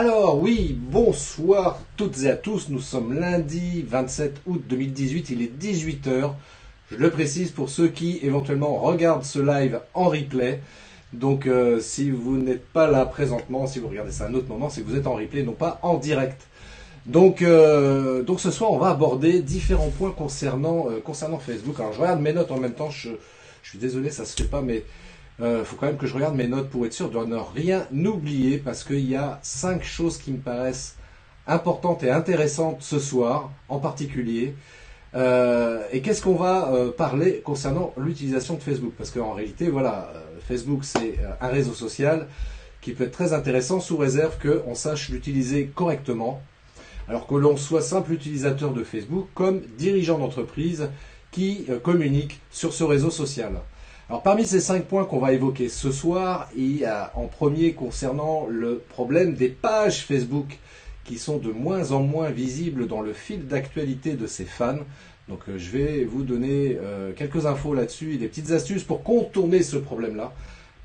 Alors oui, bonsoir toutes et à tous, nous sommes lundi 27 août 2018, il est 18 heures. Je le précise pour ceux qui éventuellement regardent ce live en replay. Donc si vous n'êtes pas là présentement, si vous regardez ça à un autre moment, c'est que vous êtes en replay, non pas en direct. Donc ce soir on va aborder différents points concernant Facebook. Alors je regarde mes notes en même temps, je suis désolé ça se fait pas, mais faut quand même que je regarde mes notes pour être sûr de ne rien oublier, parce qu'il y a 5 choses qui me paraissent importantes et intéressantes ce soir en particulier. Et qu'est-ce qu'on va parler concernant l'utilisation de Facebook? Parce qu'en réalité, voilà, Facebook c'est un réseau social qui peut être très intéressant sous réserve qu'on sache l'utiliser correctement. Alors que l'on soit simple utilisateur de Facebook comme dirigeant d'entreprise qui communique sur ce réseau social. Alors parmi ces 5 points qu'on va évoquer ce soir, il y a en premier concernant le problème des pages Facebook qui sont de moins en moins visibles dans le fil d'actualité de ses fans. Donc je vais vous donner quelques infos là-dessus et des petites astuces pour contourner ce problème-là.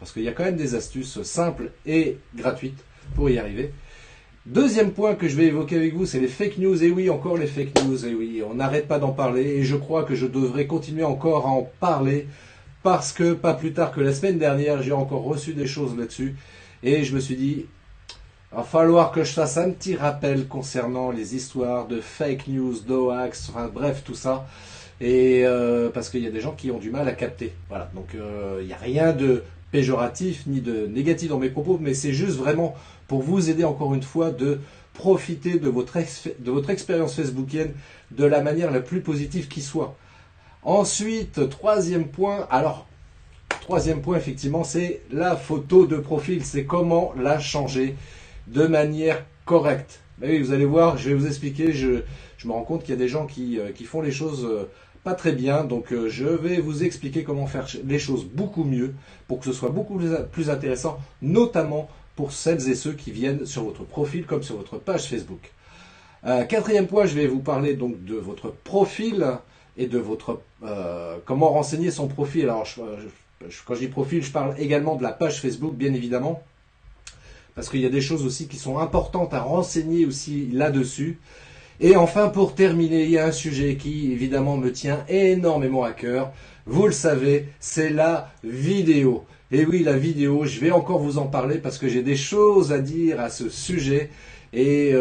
Parce qu'il y a quand même des astuces simples et gratuites pour y arriver. Deuxième point que je vais évoquer avec vous, c'est les fake news. Et oui, encore les fake news. Et oui, on n'arrête pas d'en parler. Et je crois que je devrais continuer encore à en parler. Parce que pas plus tard que la semaine dernière, j'ai encore reçu des choses là-dessus. Et je me suis dit, il va falloir que je fasse un petit rappel concernant les histoires de fake news, d'hoax, enfin bref, tout ça. Et parce qu'il y a des gens qui ont du mal à capter. Voilà, donc il n'y a rien de péjoratif ni de négatif dans mes propos, mais c'est juste vraiment pour vous aider encore une fois de profiter de votre expérience facebookienne de la manière la plus positive qui soit. Ensuite, troisième point, effectivement, c'est la photo de profil, c'est comment la changer de manière correcte. Mais oui, vous allez voir, je vais vous expliquer, je me rends compte qu'il y a des gens qui font les choses pas très bien, donc je vais vous expliquer comment faire les choses beaucoup mieux, pour que ce soit beaucoup plus intéressant, notamment pour celles et ceux qui viennent sur votre profil comme sur votre page Facebook. Quatrième point, je vais vous parler donc de votre profil et de votre comment renseigner son profil. Alors quand je dis profil, je parle également de la page Facebook, bien évidemment, parce qu'il y a des choses aussi qui sont importantes à renseigner aussi là-dessus. Et enfin, pour terminer, il y a un sujet qui évidemment me tient énormément à cœur. Vous le savez, c'est la vidéo. Et oui, la vidéo, je vais encore vous en parler parce que j'ai des choses à dire à ce sujet. Et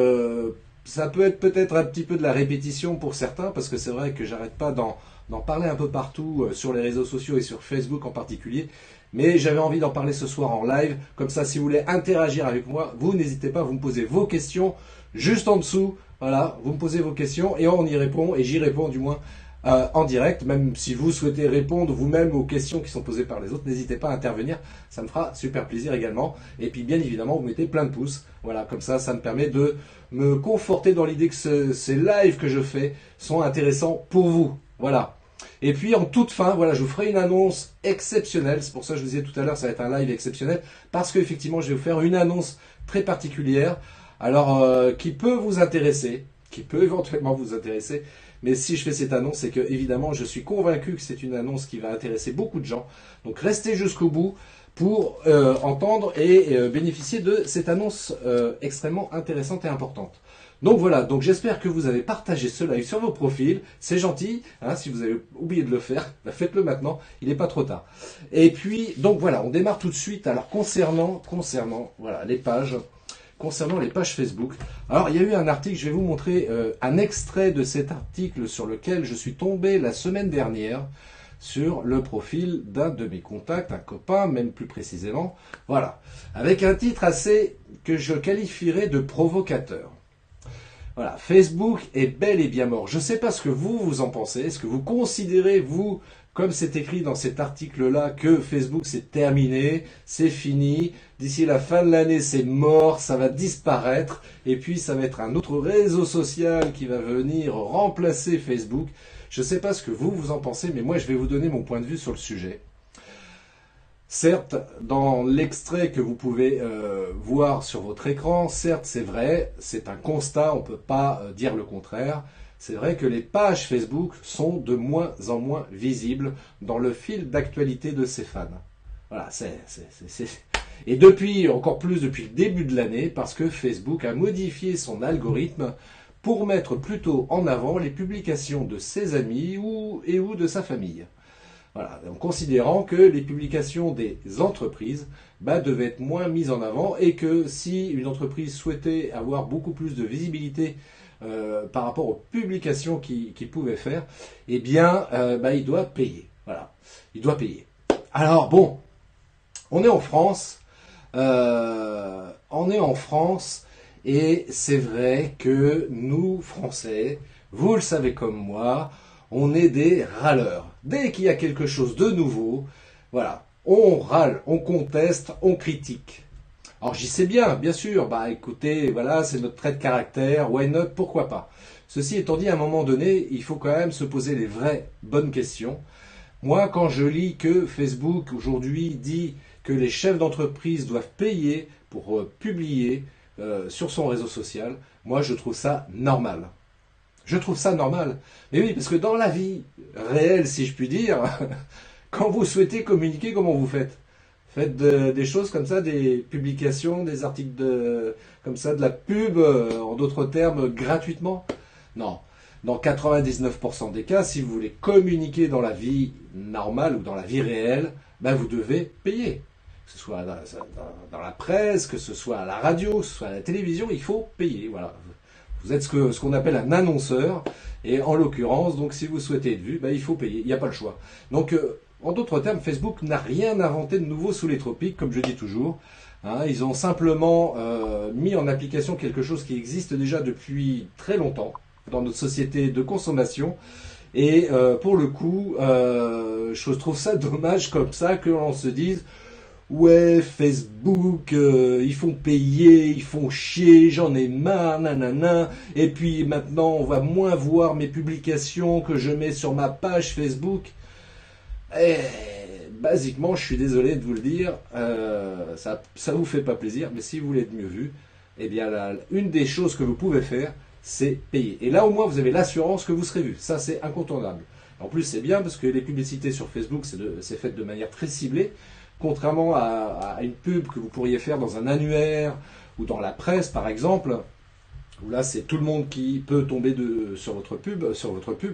ça peut être peut-être un petit peu de la répétition pour certains, parce que c'est vrai que j'arrête pas d'en parler un peu partout sur les réseaux sociaux et sur Facebook en particulier. Mais j'avais envie d'en parler ce soir en live. Comme ça, si vous voulez interagir avec moi, vous n'hésitez pas, vous me posez vos questions juste en dessous. Voilà, vous me posez vos questions et on y répond, et j'y réponds du moins en direct. Même si vous souhaitez répondre vous-même aux questions qui sont posées par les autres, n'hésitez pas à intervenir, ça me fera super plaisir également. Et puis bien évidemment, vous mettez plein de pouces. Voilà, comme ça me permet de me conforter dans l'idée que ces lives que je fais sont intéressants pour vous. Voilà. Et puis en toute fin, voilà, je vous ferai une annonce exceptionnelle. C'est pour ça que je vous disais tout à l'heure, ça va être un live exceptionnel, parce qu'effectivement, je vais vous faire une annonce très particulière. Alors, qui peut vous intéresser, qui peut éventuellement vous intéresser, mais si je fais cette annonce, c'est que évidemment, je suis convaincu que c'est une annonce qui va intéresser beaucoup de gens. Donc, restez jusqu'au bout pour entendre et bénéficier de cette annonce extrêmement intéressante et importante. Donc voilà, donc j'espère que vous avez partagé ce live sur vos profils, c'est gentil, hein, si vous avez oublié de le faire, bah faites-le maintenant, il n'est pas trop tard. Et puis, donc voilà, on démarre tout de suite. Alors concernant voilà, les pages Facebook. Alors il y a eu un article, je vais vous montrer un extrait de cet article sur lequel je suis tombé la semaine dernière, sur le profil d'un de mes contacts, un copain, même plus précisément, voilà, avec un titre assez que je qualifierais de provocateur. Voilà, Facebook est bel et bien mort. Je ne sais pas ce que vous en pensez. Est-ce que vous considérez, vous, comme c'est écrit dans cet article-là, que Facebook c'est terminé, c'est fini, d'ici la fin de l'année c'est mort, ça va disparaître, et puis ça va être un autre réseau social qui va venir remplacer Facebook. Je ne sais pas ce que vous en pensez, mais moi je vais vous donner mon point de vue sur le sujet. Certes, dans l'extrait que vous pouvez voir sur votre écran, certes c'est vrai, c'est un constat, on ne peut pas dire le contraire. C'est vrai que les pages Facebook sont de moins en moins visibles dans le fil d'actualité de ses fans. Voilà, Et depuis, encore plus depuis le début de l'année, parce que Facebook a modifié son algorithme pour mettre plutôt en avant les publications de ses amis ou de sa famille. Voilà, en considérant que les publications des entreprises devaient être moins mises en avant et que si une entreprise souhaitait avoir beaucoup plus de visibilité par rapport aux publications qu'il pouvait faire, eh bien, il doit payer. Voilà, il doit payer. Alors bon, on est en France, et c'est vrai que nous, Français, vous le savez comme moi, on est des râleurs. Dès qu'il y a quelque chose de nouveau, voilà, on râle, on conteste, on critique. Alors j'y sais bien sûr, écoutez, voilà, c'est notre trait de caractère, why not, pourquoi pas. Ceci étant dit, à un moment donné, il faut quand même se poser les vraies bonnes questions. Moi, quand je lis que Facebook aujourd'hui dit que les chefs d'entreprise doivent payer pour publier sur son réseau social, moi je trouve ça normal. Je trouve ça normal. Mais oui, parce que dans la vie réelle, si je puis dire, quand vous souhaitez communiquer, comment vous faites? Faites des choses comme ça, des publications, des articles comme ça, de la pub, en d'autres termes, gratuitement? Non. Dans 99% des cas, si vous voulez communiquer dans la vie normale ou dans la vie réelle, vous devez payer. Que ce soit dans la presse, que ce soit à la radio, que ce soit à la télévision, il faut payer. Voilà. Vous êtes ce qu'on appelle un annonceur, et en l'occurrence, donc si vous souhaitez être vu, il faut payer, il n'y a pas le choix. Donc, en d'autres termes, Facebook n'a rien inventé de nouveau sous les tropiques, comme je dis toujours. Ils ont simplement mis en application quelque chose qui existe déjà depuis très longtemps dans notre société de consommation. Et pour le coup, je trouve ça dommage comme ça que l'on se dise ouais, Facebook, ils font payer, ils font chier, j'en ai marre, nanana. Et puis maintenant, on va moins voir mes publications que je mets sur ma page Facebook. Et basiquement, je suis désolé de vous le dire, ça vous fait pas plaisir, mais si vous voulez être mieux vu, eh bien, une des choses que vous pouvez faire, c'est payer. Et là, au moins, vous avez l'assurance que vous serez vu. Ça, c'est incontournable. En plus, c'est bien parce que les publicités sur Facebook, c'est fait de manière très ciblée. Contrairement à une pub que vous pourriez faire dans un annuaire ou dans la presse, par exemple, où là, c'est tout le monde qui peut tomber sur votre pub,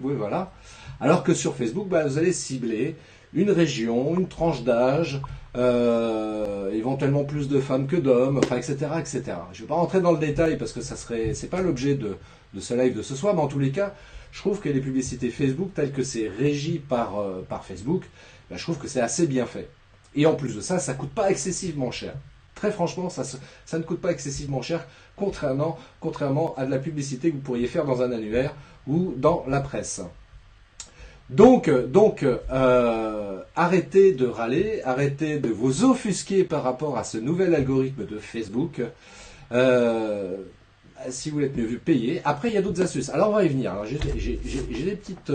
oui, voilà. Alors que sur Facebook, vous allez cibler une région, une tranche d'âge, éventuellement plus de femmes que d'hommes, enfin, etc., etc. Je ne vais pas rentrer dans le détail parce que c'est pas l'objet de ce live de ce soir, mais en tous les cas, je trouve que les publicités Facebook, telles que c'est régi par Facebook, je trouve que c'est assez bien fait. Et en plus de ça, ça ne coûte pas excessivement cher. Très franchement, ça ne coûte pas excessivement cher, contrairement à de la publicité que vous pourriez faire dans un annuaire ou dans la presse. Donc, arrêtez de râler, arrêtez de vous offusquer par rapport à ce nouvel algorithme de Facebook. Si vous voulez être mieux vu, payez. Après, il y a d'autres astuces. Alors, on va y venir. Alors, j'ai des petites...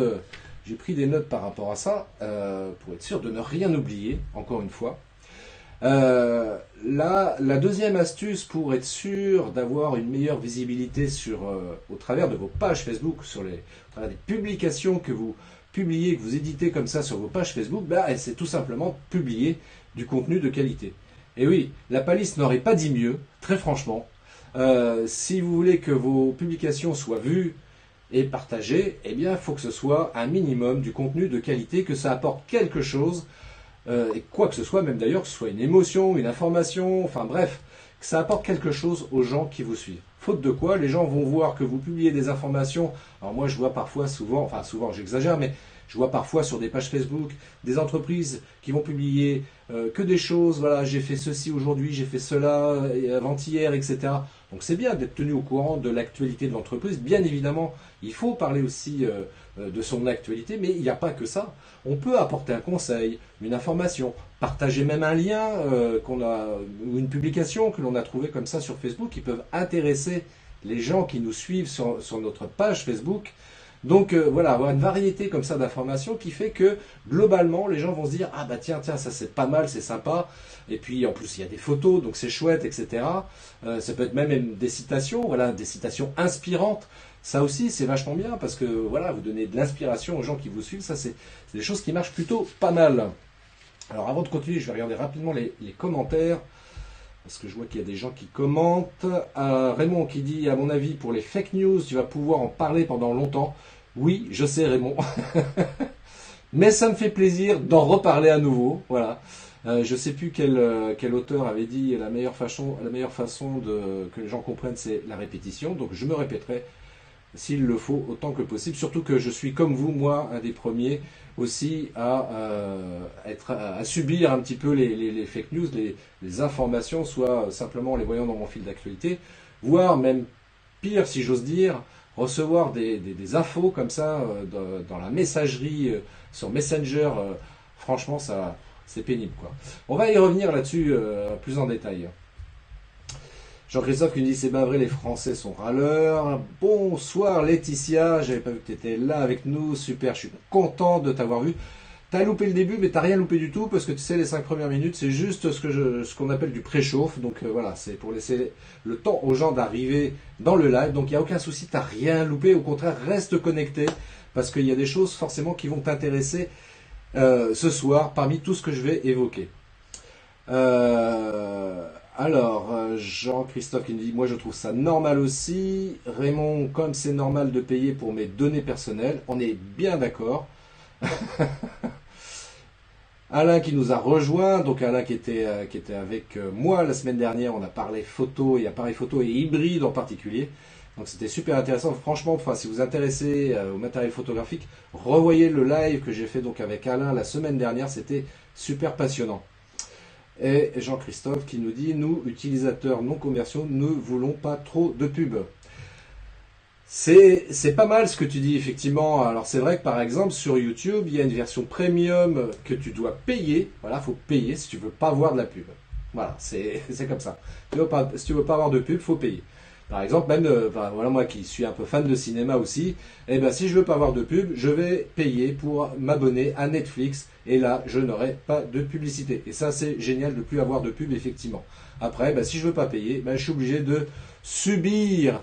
J'ai pris des notes par rapport à ça, pour être sûr de ne rien oublier, encore une fois. La deuxième astuce pour être sûr d'avoir une meilleure visibilité au travers de vos pages Facebook, au travers des publications que vous publiez, que vous éditez comme ça sur vos pages Facebook, c'est tout simplement publier du contenu de qualité. Et oui, la palisse n'aurait pas dit mieux, très franchement. Si vous voulez que vos publications soient vues et partagées, eh bien, il faut que ce soit un minimum du contenu de qualité, que ça apporte quelque chose, et quoi que ce soit, même d'ailleurs, que ce soit une émotion, une information, enfin bref, que ça apporte quelque chose aux gens qui vous suivent. Faute de quoi, les gens vont voir que vous publiez des informations. Alors moi, je vois parfois, souvent j'exagère, mais je vois parfois sur des pages Facebook des entreprises qui vont publier que des choses, voilà, j'ai fait ceci aujourd'hui, j'ai fait cela avant-hier, etc. Donc c'est bien d'être tenu au courant de l'actualité de l'entreprise. Bien évidemment, il faut parler aussi de son actualité, mais il n'y a pas que ça. On peut apporter un conseil, une information, partager même un lien ou une publication que l'on a trouvé comme ça sur Facebook qui peuvent intéresser les gens qui nous suivent sur notre page Facebook. Donc voilà, avoir une variété comme ça d'informations qui fait que globalement les gens vont se dire ah bah tiens ça c'est pas mal, c'est sympa, et puis en plus il y a des photos donc c'est chouette, etc. Ça peut être même des citations, voilà, des citations inspirantes. Ça aussi c'est vachement bien parce que voilà, vous donnez de l'inspiration aux gens qui vous suivent, ça c'est des choses qui marchent plutôt pas mal. Alors avant de continuer, je vais regarder rapidement les commentaires. parce que je vois qu'il y a des gens qui commentent. Raymond qui dit, à mon avis, pour les fake news, tu vas pouvoir en parler pendant longtemps. Oui, je sais Raymond. Mais ça me fait plaisir d'en reparler à nouveau. Voilà. Je ne sais plus quel auteur avait dit la meilleure façon que les gens comprennent, c'est la répétition. Donc je me répéterai s'il le faut autant que possible. Surtout que je suis comme vous, moi, un des premiers aussi à subir un petit peu les fake news, les informations, soit simplement en les voyant dans mon fil d'actualité, voire même pire, si j'ose dire, recevoir des infos comme ça dans la messagerie sur Messenger. Franchement, ça, c'est pénible, quoi. On va y revenir là-dessus plus en détail. Jean-Christophe qui nous dit, c'est bien vrai, les Français sont râleurs. Bonsoir Laetitia, j'avais pas vu que tu étais là avec nous, super, je suis content de t'avoir vu. T'as loupé le début, mais t'as rien loupé du tout, parce que tu sais, les 5 premières minutes, c'est juste ce qu'on appelle du préchauffe. Donc voilà, c'est pour laisser le temps aux gens d'arriver dans le live. Donc il n'y a aucun souci, t'as rien loupé, au contraire, reste connecté, parce qu'il y a des choses forcément qui vont t'intéresser ce soir, parmi tout ce que je vais évoquer. Jean-Christophe qui nous dit, moi je trouve ça normal aussi. Raymond, comme c'est normal de payer pour mes données personnelles, on est bien d'accord. Alain qui nous a rejoint, donc Alain qui était avec moi la semaine dernière, on a parlé photo et appareil photo et hybride en particulier. Donc c'était super intéressant. Franchement, enfin, si vous vous intéressez au matériel photographique, revoyez le live que j'ai fait donc avec Alain la semaine dernière, c'était super passionnant. Et Jean-Christophe qui nous dit, nous, utilisateurs non commerciaux, ne voulons pas trop de pub. C'est pas mal ce que tu dis, effectivement. Alors c'est vrai que par exemple sur YouTube, il y a une version premium que tu dois payer. Voilà, il faut payer si tu veux pas voir de la pub. Voilà, c'est comme ça. Si tu veux pas avoir de pub, faut payer. Par exemple, même voilà, moi qui suis un peu fan de cinéma aussi, eh ben, si je veux pas avoir de pub, je vais payer pour m'abonner à Netflix et là, je n'aurai pas de publicité. Et ça, c'est génial de plus avoir de pub, effectivement. Après, ben, si je veux pas payer, ben, je suis obligé de subir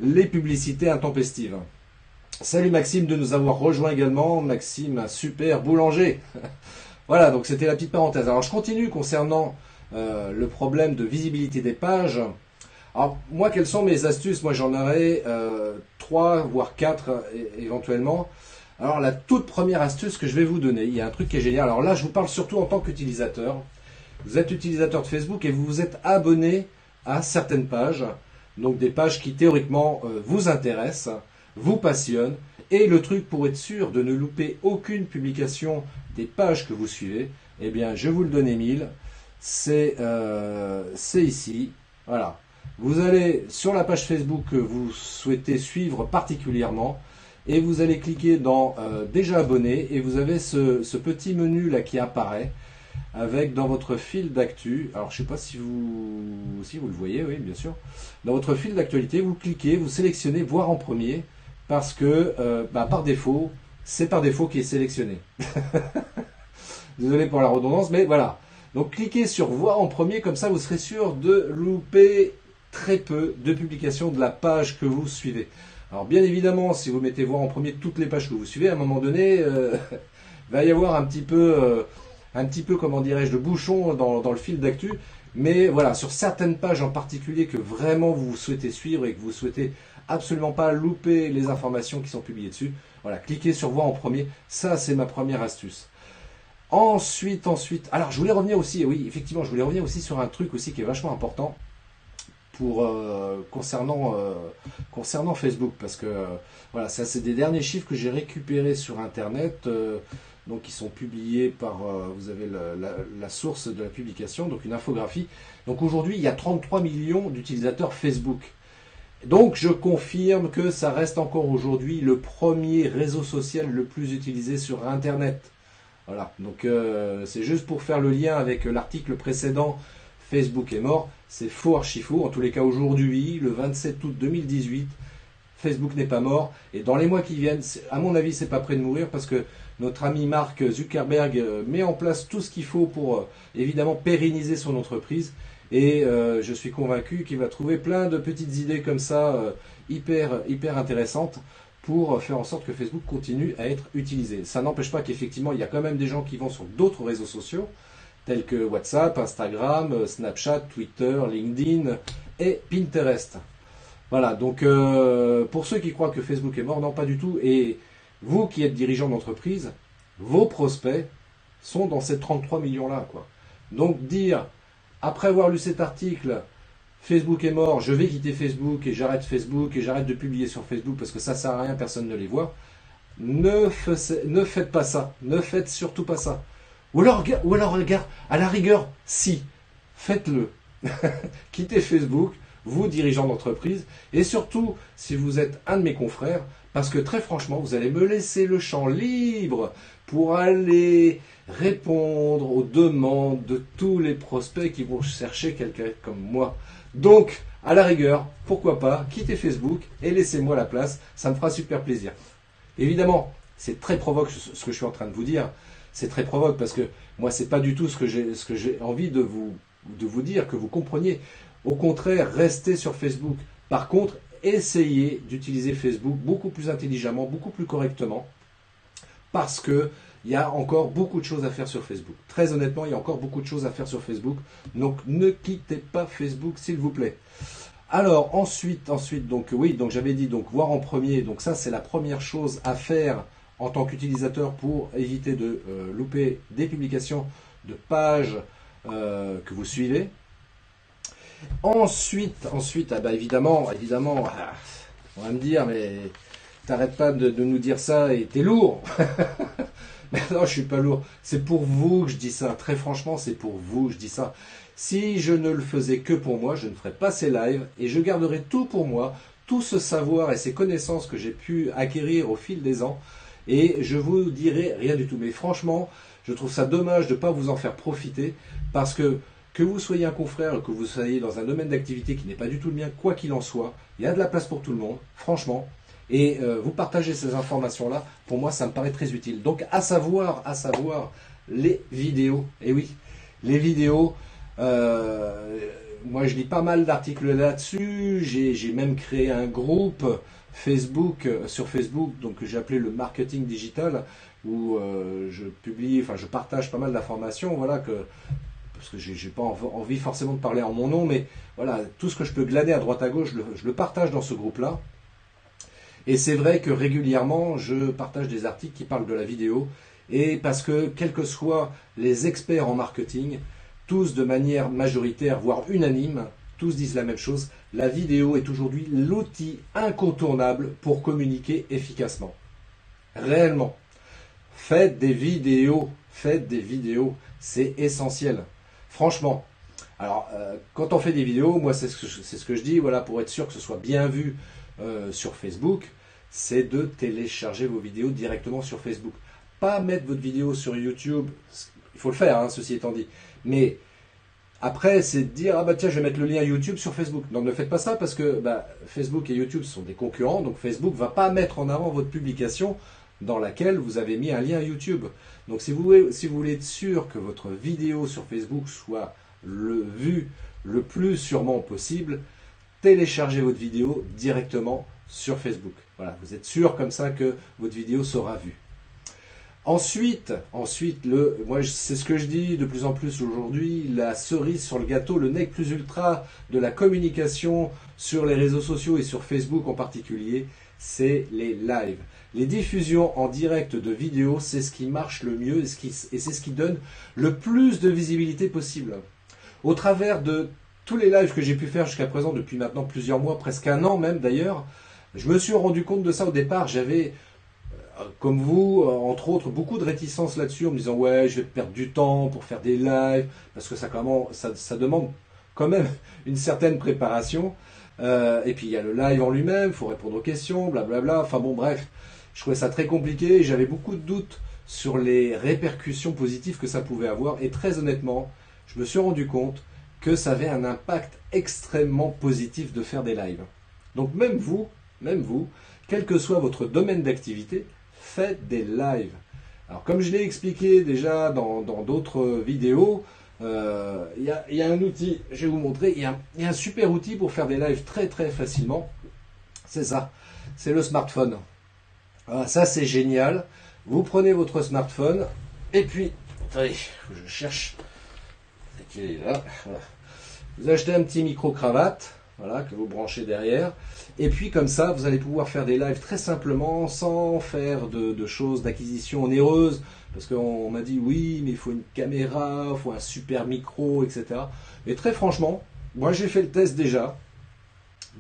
les publicités intempestives. Salut Maxime de nous avoir rejoint également. Maxime, un super boulanger. Voilà, donc c'était la petite parenthèse. Alors je continue concernant le problème de visibilité des pages. Alors, moi, quelles sont mes astuces? Moi, j'en aurais 3, voire 4 éventuellement. Alors, la toute première astuce que je vais vous donner, il y a un truc qui est génial. Alors là, je vous parle surtout en tant qu'utilisateur. Vous êtes utilisateur de Facebook et vous vous êtes abonné à certaines pages. Donc, des pages qui, théoriquement, vous intéressent, vous passionnent. Et le truc, pour être sûr de ne louper aucune publication des pages que vous suivez, eh bien, je vous le donne, Émile. C'est ici. Voilà. Vous allez sur la page Facebook que vous souhaitez suivre particulièrement et vous allez cliquer dans déjà abonné et vous avez ce petit menu là qui apparaît avec dans votre fil d'actu. Alors je ne sais pas si vous le voyez, oui bien sûr. Dans votre fil d'actualité, vous cliquez, vous sélectionnez voir en premier parce que par défaut, c'est par défaut qui est sélectionné. Désolé pour la redondance, mais voilà. Donc cliquez sur voir en premier, comme ça vous serez sûr de louper très peu de publications de la page que vous suivez. Alors bien évidemment, si vous mettez voir en premier toutes les pages que vous suivez, à un moment donné, va y avoir un petit peu, comment dirais-je, de bouchon dans le fil d'actu. Mais voilà, sur certaines pages en particulier que vraiment vous souhaitez suivre et que vous souhaitez absolument pas louper les informations qui sont publiées dessus, voilà, cliquez sur voir en premier. Ça, c'est ma première astuce. Ensuite, alors je voulais revenir aussi, oui, effectivement, je voulais revenir aussi sur un truc aussi qui est vachement important concernant Facebook, parce que voilà, ça c'est des derniers chiffres que j'ai récupérés sur Internet, donc qui sont publiés par, vous avez la source de la publication, donc une infographie. Donc aujourd'hui, il y a 33 millions d'utilisateurs Facebook. Donc je confirme que ça reste encore aujourd'hui le premier réseau social le plus utilisé sur Internet. Voilà, donc c'est juste pour faire le lien avec l'article précédent, Facebook est mort, c'est faux, archi faux. En tous les cas, aujourd'hui, le 27 août 2018, Facebook n'est pas mort. Et dans les mois qui viennent, à mon avis, c'est pas près de mourir parce que notre ami Mark Zuckerberg met en place tout ce qu'il faut pour évidemment pérenniser son entreprise. Et je suis convaincu qu'il va trouver plein de petites idées comme ça, hyper intéressantes, pour faire en sorte que Facebook continue à être utilisé. Ça n'empêche pas qu'effectivement, il y a quand même des gens qui vont sur d'autres réseaux sociaux, tels que WhatsApp, Instagram, Snapchat, Twitter, LinkedIn et Pinterest. Voilà, donc pour ceux qui croient que Facebook est mort, non, pas du tout. Et vous qui êtes dirigeant d'entreprise, vos prospects sont dans ces 33 millions-là, quoi. Donc dire, après avoir lu cet article, Facebook est mort, je vais quitter Facebook et j'arrête de publier sur Facebook parce que ça sert à rien, personne ne les voit. Ne faites pas ça, ne faites surtout pas ça. Ou alors, regarde, à la rigueur, si, faites-le. Quittez Facebook, vous dirigeants d'entreprise, et surtout si vous êtes un de mes confrères, parce que très franchement, vous allez me laisser le champ libre pour aller répondre aux demandes de tous les prospects qui vont chercher quelqu'un comme moi. Donc, à la rigueur, pourquoi pas, quittez Facebook et laissez-moi la place, ça me fera super plaisir. Évidemment, c'est très provoque ce que je suis en train de vous dire, c'est très provoque parce que moi, c'est pas du tout ce que j'ai envie de vous dire, que vous compreniez. Au contraire, restez sur Facebook. Par contre, essayez d'utiliser Facebook beaucoup plus intelligemment, beaucoup plus correctement, parce que il y a encore beaucoup de choses à faire sur Facebook. Très honnêtement, il y a encore beaucoup de choses à faire sur Facebook. Donc, ne quittez pas Facebook, s'il vous plaît. Alors, ensuite, donc oui, donc j'avais dit, donc voir en premier. Donc ça, c'est la première chose à faire en tant qu'utilisateur pour éviter de louper des publications de pages que vous suivez. Ensuite, ah bah évidemment, on va me dire, mais t'arrêtes pas de nous dire ça et t'es lourd. Mais non, je suis pas lourd. C'est pour vous que je dis ça. Très franchement, c'est pour vous que je dis ça. Si je ne le faisais que pour moi, je ne ferais pas ces lives et je garderais tout pour moi, tout ce savoir et ces connaissances que j'ai pu acquérir au fil des ans. Et je vous dirai rien du tout. Mais franchement, je trouve ça dommage de ne pas vous en faire profiter parce que vous soyez un confrère, que vous soyez dans un domaine d'activité qui n'est pas du tout le mien, quoi qu'il en soit, il y a de la place pour tout le monde, franchement. Et vous partagez ces informations-là, pour moi, ça me paraît très utile. Donc, à savoir, les vidéos. Et oui, les vidéos, moi, je lis pas mal d'articles là-dessus. J'ai même créé un groupe Facebook, sur Facebook, donc que j'ai appelé le marketing digital, où je partage pas mal d'informations, voilà, parce que j'ai pas envie forcément de parler en mon nom, mais voilà, tout ce que je peux glaner à droite à gauche, je le partage dans ce groupe-là. Et c'est vrai que régulièrement, je partage des articles qui parlent de la vidéo, et parce que, quels que soient les experts en marketing, tous de manière majoritaire, voire unanime, tous disent la même chose, la vidéo est aujourd'hui l'outil incontournable pour communiquer efficacement. Réellement. Faites des vidéos, c'est essentiel. Franchement. Alors, quand on fait des vidéos, moi c'est ce que je dis, voilà, pour être sûr que ce soit bien vu sur Facebook, c'est de télécharger vos vidéos directement sur Facebook. Pas mettre votre vidéo sur YouTube, il faut le faire, hein, ceci étant dit. Mais après, c'est de dire, ah bah tiens, je vais mettre le lien YouTube sur Facebook. Non, ne faites pas ça parce que Facebook et YouTube sont des concurrents, donc Facebook ne va pas mettre en avant votre publication dans laquelle vous avez mis un lien YouTube. Donc si vous voulez être sûr que votre vidéo sur Facebook soit vue le plus sûrement possible, téléchargez votre vidéo directement sur Facebook. Voilà, vous êtes sûr comme ça que votre vidéo sera vue. Ensuite, moi c'est ce que je dis de plus en plus aujourd'hui, la cerise sur le gâteau, le nec plus ultra de la communication sur les réseaux sociaux et sur Facebook en particulier, c'est les lives. Les diffusions en direct de vidéos, c'est ce qui marche le mieux et c'est ce qui donne le plus de visibilité possible. Au travers de tous les lives que j'ai pu faire jusqu'à présent depuis maintenant plusieurs mois, presque un an même d'ailleurs, je me suis rendu compte de ça au départ. J'avais, comme vous, entre autres, beaucoup de réticence là-dessus en me disant ouais, je vais perdre du temps pour faire des lives parce que ça demande quand même une certaine préparation. Et puis il y a le live en lui-même, il faut répondre aux questions, blablabla. Enfin bon, bref, je trouvais ça très compliqué et j'avais beaucoup de doutes sur les répercussions positives que ça pouvait avoir. Et très honnêtement, je me suis rendu compte que ça avait un impact extrêmement positif de faire des lives. Donc même vous, quel que soit votre domaine d'activité, faites des lives. Alors comme je l'ai expliqué déjà dans d'autres vidéos, il y a un outil, je vais vous montrer, il y a un super outil pour faire des lives très très facilement. C'est ça, c'est le smartphone. Voilà, ça c'est génial. Vous prenez votre smartphone et puis, attendez, je cherche qu'il est là. Voilà. Vous achetez un petit micro-cravate, voilà, que vous branchez derrière. Et puis comme ça, vous allez pouvoir faire des lives très simplement, sans faire de choses d'acquisition onéreuses. Parce qu'on m'a dit, oui, mais il faut une caméra, il faut un super micro, etc. Et très franchement, moi j'ai fait le test déjà,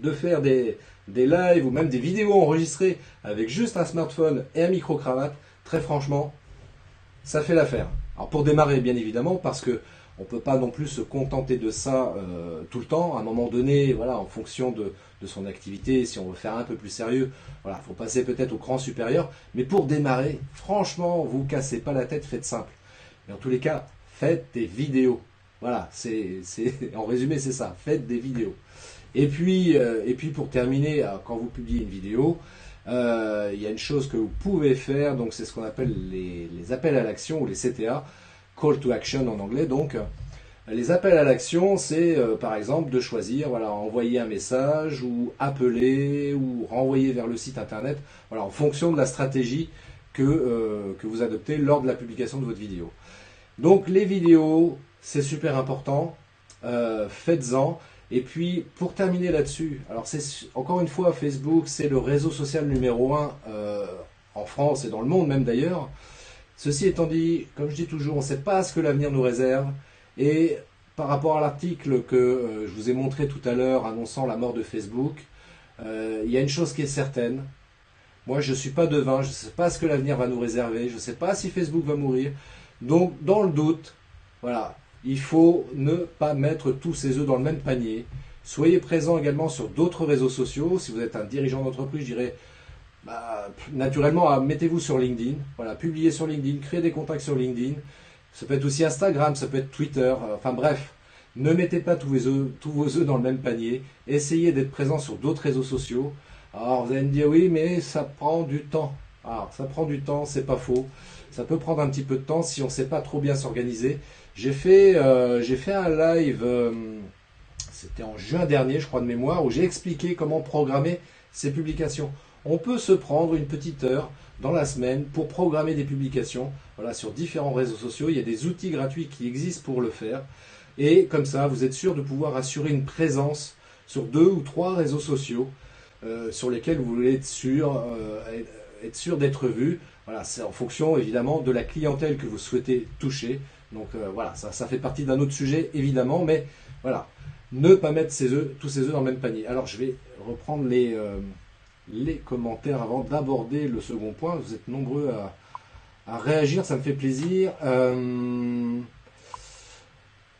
de faire des lives ou même des vidéos enregistrées avec juste un smartphone et un micro-cravate. Très franchement, ça fait l'affaire. Alors pour démarrer, bien évidemment, parce que on ne peut pas non plus se contenter de ça tout le temps. À un moment donné, voilà, en fonction de son activité, si on veut faire un peu plus sérieux, voilà, faut passer peut-être au cran supérieur. Mais pour démarrer, franchement, vous cassez pas la tête, faites simple. Mais en tous les cas, faites des vidéos. Voilà, en résumé, c'est ça. Faites des vidéos. Et puis pour terminer, quand vous publiez une vidéo, il y a une chose que vous pouvez faire, donc c'est ce qu'on appelle les appels à l'action ou les CTA, Call to Action en anglais. Donc les appels à l'action, c'est par exemple de choisir, voilà, envoyer un message ou appeler ou renvoyer vers le site internet, voilà, en fonction de la stratégie que vous adoptez lors de la publication de votre vidéo. Donc les vidéos, c'est super important, faites-en. Et puis, pour terminer là-dessus, alors c'est encore une fois, Facebook, c'est le réseau social numéro 1 en France et dans le monde même d'ailleurs. Ceci étant dit, comme je dis toujours, on ne sait pas ce que l'avenir nous réserve. Et par rapport à l'article que je vous ai montré tout à l'heure annonçant la mort de Facebook, il y a une chose qui est certaine. Moi, je ne suis pas devin, je ne sais pas ce que l'avenir va nous réserver, je ne sais pas si Facebook va mourir. Donc, dans le doute, voilà, il faut ne pas mettre tous ses œufs dans le même panier. Soyez présent également sur d'autres réseaux sociaux. Si vous êtes un dirigeant d'entreprise, je dirais, naturellement, mettez-vous sur LinkedIn. Voilà, publiez sur LinkedIn, créez des contacts sur LinkedIn. Ça peut être aussi Instagram, ça peut être Twitter. Enfin bref, ne mettez pas tous vos œufs dans le même panier. Essayez d'être présent sur d'autres réseaux sociaux. Alors vous allez me dire, oui, mais ça prend du temps. Alors, ça prend du temps, c'est pas faux. Ça peut prendre un petit peu de temps si on ne sait pas trop bien s'organiser. J'ai fait un live, c'était en juin dernier, je crois de mémoire, où j'ai expliqué comment programmer ces publications. On peut se prendre une petite heure dans la semaine pour programmer des publications, voilà, sur différents réseaux sociaux. Il y a des outils gratuits qui existent pour le faire. Et comme ça, vous êtes sûr de pouvoir assurer une présence sur 2 ou 3 réseaux sociaux sur lesquels vous voulez être sûr d'être vu. Voilà, c'est en fonction évidemment de la clientèle que vous souhaitez toucher. Donc voilà, ça fait partie d'un autre sujet évidemment, mais voilà, ne pas mettre tous ses œufs dans le même panier. Alors je vais reprendre les commentaires avant d'aborder le second point. Vous êtes nombreux à réagir, ça me fait plaisir.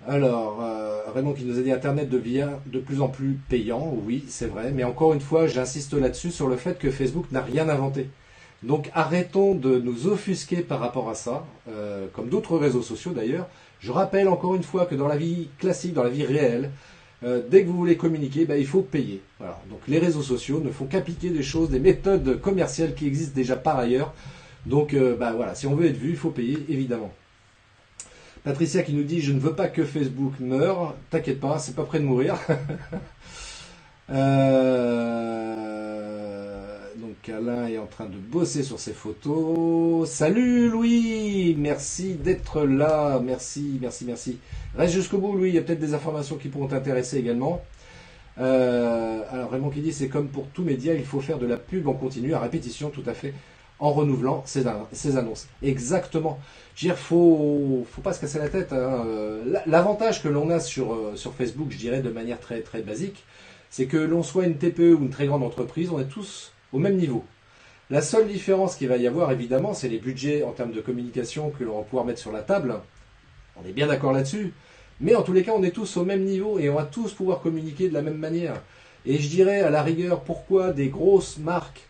Raymond qui nous a dit Internet devient de plus en plus payant, oui c'est vrai, mais encore une fois j'insiste là-dessus sur le fait que Facebook n'a rien inventé. Donc arrêtons de nous offusquer par rapport à ça, comme d'autres réseaux sociaux d'ailleurs. Je rappelle encore une fois que dans la vie classique, dans la vie réelle, dès que vous voulez communiquer, il faut payer. Voilà. Donc les réseaux sociaux ne font qu'appliquer des choses, des méthodes commerciales qui existent déjà par ailleurs. Donc voilà, si on veut être vu, il faut payer évidemment. Patricia qui nous dit je ne veux pas que Facebook meure, t'inquiète pas, c'est pas près de mourir. Donc Alain est en train de bosser sur ses photos. Salut Louis, merci d'être là, merci. Reste jusqu'au bout Louis, il y a peut-être des informations qui pourront t'intéresser également. Alors Raymond qui dit c'est comme pour tout média, il faut faire de la pub en continu, à répétition tout à fait, en renouvelant ses annonces. Exactement. Je veux dire, faut pas se casser la tête. Hein. L'avantage que l'on a sur Facebook, je dirais de manière très, très basique, c'est que l'on soit une TPE ou une très grande entreprise, on est tous au même niveau. La seule différence qu'il va y avoir, évidemment, c'est les budgets en termes de communication que l'on va pouvoir mettre sur la table. On est bien d'accord là-dessus. Mais en tous les cas, on est tous au même niveau et on va tous pouvoir communiquer de la même manière. Et je dirais, à la rigueur, pourquoi des grosses marques,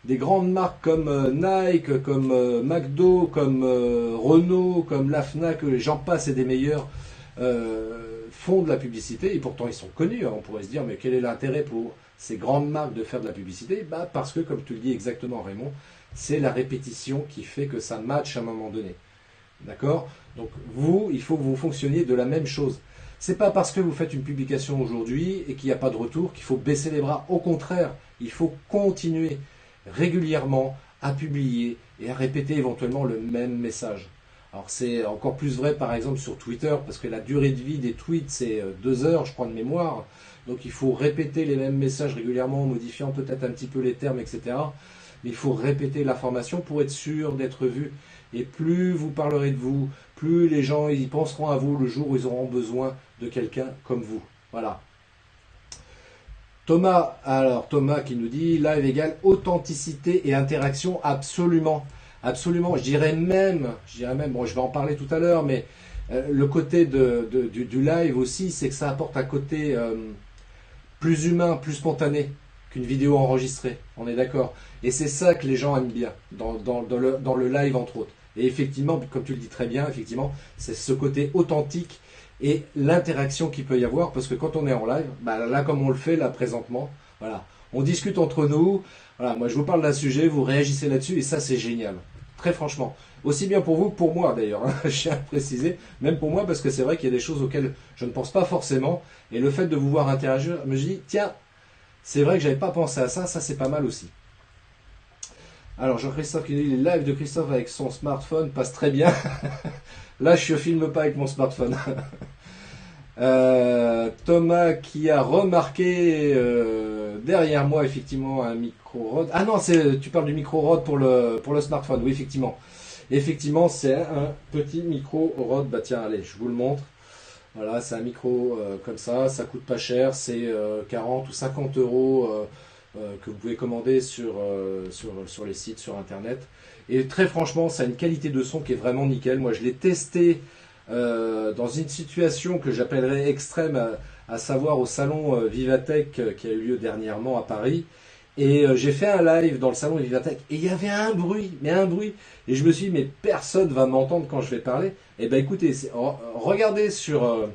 des grandes marques comme Nike, comme McDo, comme Renault, comme la Fnac, j'en passe et des meilleurs, font de la publicité, et pourtant ils sont connus, hein. On pourrait se dire, mais quel est l'intérêt pour ces grandes marques de faire de la publicité? Parce que, comme tu le dis exactement Raymond, c'est la répétition qui fait que ça match à un moment donné. D'accord? Donc il faut que vous fonctionniez de la même chose. C'est pas parce que vous faites une publication aujourd'hui et qu'il n'y a pas de retour qu'il faut baisser les bras. Au contraire, il faut continuer régulièrement à publier et à répéter éventuellement le même message. Alors c'est encore plus vrai par exemple sur Twitter, parce que la durée de vie des tweets c'est 2 heures, je crois, de mémoire. Donc il faut répéter les mêmes messages régulièrement, en modifiant peut-être un petit peu les termes, etc. Mais il faut répéter l'information pour être sûr d'être vu. Et plus vous parlerez de vous, plus les gens ils penseront à vous le jour où ils auront besoin de quelqu'un comme vous. Voilà. Thomas, alors Thomas qui nous dit live égale authenticité et interaction, absolument. Absolument, je dirais même, bon je vais en parler tout à l'heure, mais le côté du live aussi, c'est que ça apporte un côté plus humain, plus spontané qu'une vidéo enregistrée, on est d'accord. Et c'est ça que les gens aiment bien, dans le live entre autres. Et effectivement, comme tu le dis très bien, effectivement, c'est ce côté authentique et l'interaction qu'il peut y avoir, parce que quand on est en live, bah là comme on le fait là présentement, voilà, on discute entre nous, voilà, moi je vous parle d'un sujet, vous réagissez là-dessus, et ça c'est génial, très franchement. Aussi bien pour vous que pour moi d'ailleurs, hein, je tiens à préciser, même pour moi, parce que c'est vrai qu'il y a des choses auxquelles je ne pense pas forcément, et le fait de vous voir interagir, je me dis, tiens, c'est vrai que j'avais pas pensé à ça, ça c'est pas mal aussi. Alors Jean-Christophe qui dit, les lives de Christophe avec son smartphone passent très bien. Là je ne filme pas avec mon smartphone. Thomas qui a remarqué derrière moi effectivement un micro Rode. Ah non, tu parles du micro Rode pour le smartphone, oui effectivement. Effectivement c'est un petit micro Rode, bah tiens allez je vous le montre. Voilà, c'est un micro comme ça coûte pas cher, c'est 40 ou 50 euros que vous pouvez commander sur les sites, sur internet. Et très franchement, ça a une qualité de son qui est vraiment nickel. Moi, je l'ai testé dans une situation que j'appellerais extrême, à savoir au salon Vivatech qui a eu lieu dernièrement à Paris. Et j'ai fait un live dans le salon Vivatech et il y avait un bruit, mais un bruit. Et je me suis dit, mais personne va m'entendre quand je vais parler. Et ben écoutez, regardez sur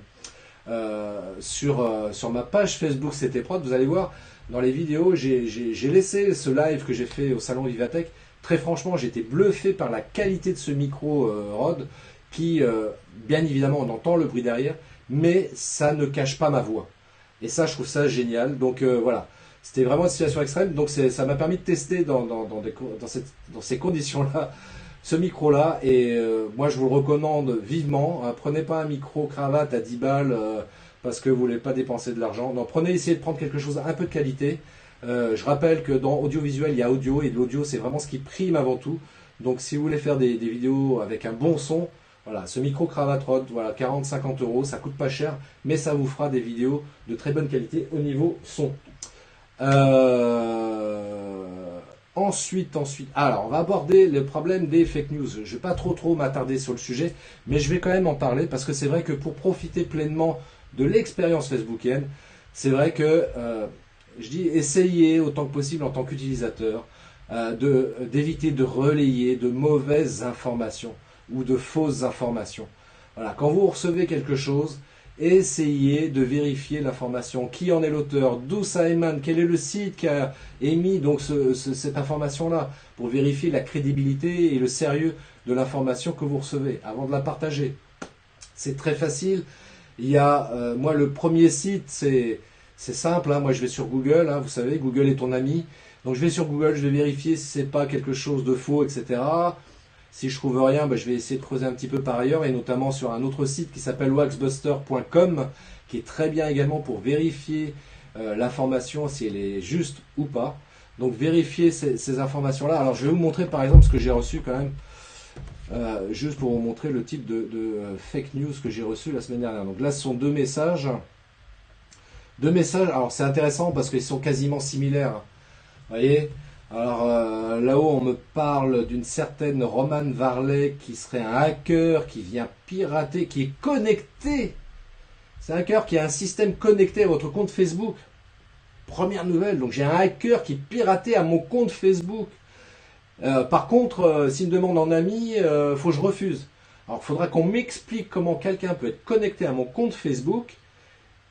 ma page Facebook C'était Prod, vous allez voir, dans les vidéos, j'ai laissé ce live que j'ai fait au salon Vivatech. Très franchement, j'ai été bluffé par la qualité de ce micro Rode qui, bien évidemment, on entend le bruit derrière, mais ça ne cache pas ma voix. Et ça, je trouve ça génial. Donc voilà, c'était vraiment une situation extrême. Donc ça m'a permis de tester dans ces conditions-là, ce micro-là. Et moi, je vous le recommande vivement. Prenez pas un micro-cravate à 10 balles parce que vous voulez pas dépenser de l'argent. Non, essayez de prendre quelque chose un peu de qualité. Je rappelle que dans audiovisuel, il y a audio, et l'audio, c'est vraiment ce qui prime avant tout. Donc si vous voulez faire des vidéos avec un bon son, voilà, ce micro-cravate Rode, voilà, 40-50 euros, ça coûte pas cher, mais ça vous fera des vidéos de très bonne qualité au niveau son. Ensuite, alors on va aborder le problème des fake news. Je ne vais pas trop m'attarder sur le sujet, mais je vais quand même en parler, parce que c'est vrai que pour profiter pleinement de l'expérience facebookienne, c'est vrai que je dis essayez autant que possible en tant qu'utilisateur d'éviter de relayer de mauvaises informations ou de fausses informations. Voilà, quand vous recevez quelque chose, essayez de vérifier l'information. Qui en est l'auteur? D'où ça émane? Quel est le site qui a émis donc cette information-là? Pour vérifier la crédibilité et le sérieux de l'information que vous recevez avant de la partager. C'est très facile. Il y a, moi, le premier site, c'est simple. Hein. Moi, je vais sur Google. Hein, vous savez, Google est ton ami. Donc, je vais sur Google, je vais vérifier si c'est pas quelque chose de faux, etc. Si je trouve rien, ben, je vais essayer de creuser un petit peu par ailleurs, et notamment sur un autre site qui s'appelle waxbuster.com, qui est très bien également pour vérifier l'information, si elle est juste ou pas. Donc vérifiez ces informations-là. Alors je vais vous montrer par exemple ce que j'ai reçu quand même, juste pour vous montrer le type de fake news que j'ai reçu la semaine dernière. Donc là ce sont deux messages. Alors c'est intéressant parce qu'ils sont quasiment similaires. Vous voyez ? Alors là-haut, on me parle d'une certaine Romane Varley qui serait un hacker qui vient pirater, qui est connecté. C'est un hacker qui a un système connecté à votre compte Facebook. Première nouvelle, donc j'ai un hacker qui est piraté à mon compte Facebook. Par contre, s'il me demande en ami, faut que je refuse. Alors il faudra qu'on m'explique comment quelqu'un peut être connecté à mon compte Facebook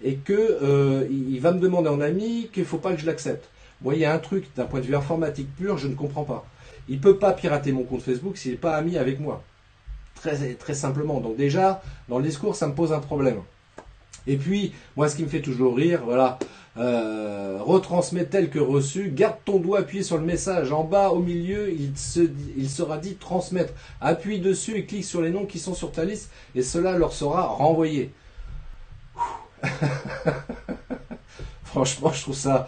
et que il va me demander en ami qu'il ne faut pas que je l'accepte. Vous voyez, il y a un truc, d'un point de vue informatique pur, je ne comprends pas. Il ne peut pas pirater mon compte Facebook s'il n'est pas ami avec moi. Très simplement. Donc déjà, dans le discours, ça me pose un problème. Et puis, moi, ce qui me fait toujours rire, voilà, retransmet tel que reçu, garde ton doigt appuyé sur le message, en bas au milieu il sera dit transmettre, appuie dessus et clique sur les noms qui sont sur ta liste et cela leur sera renvoyé. Franchement, je trouve ça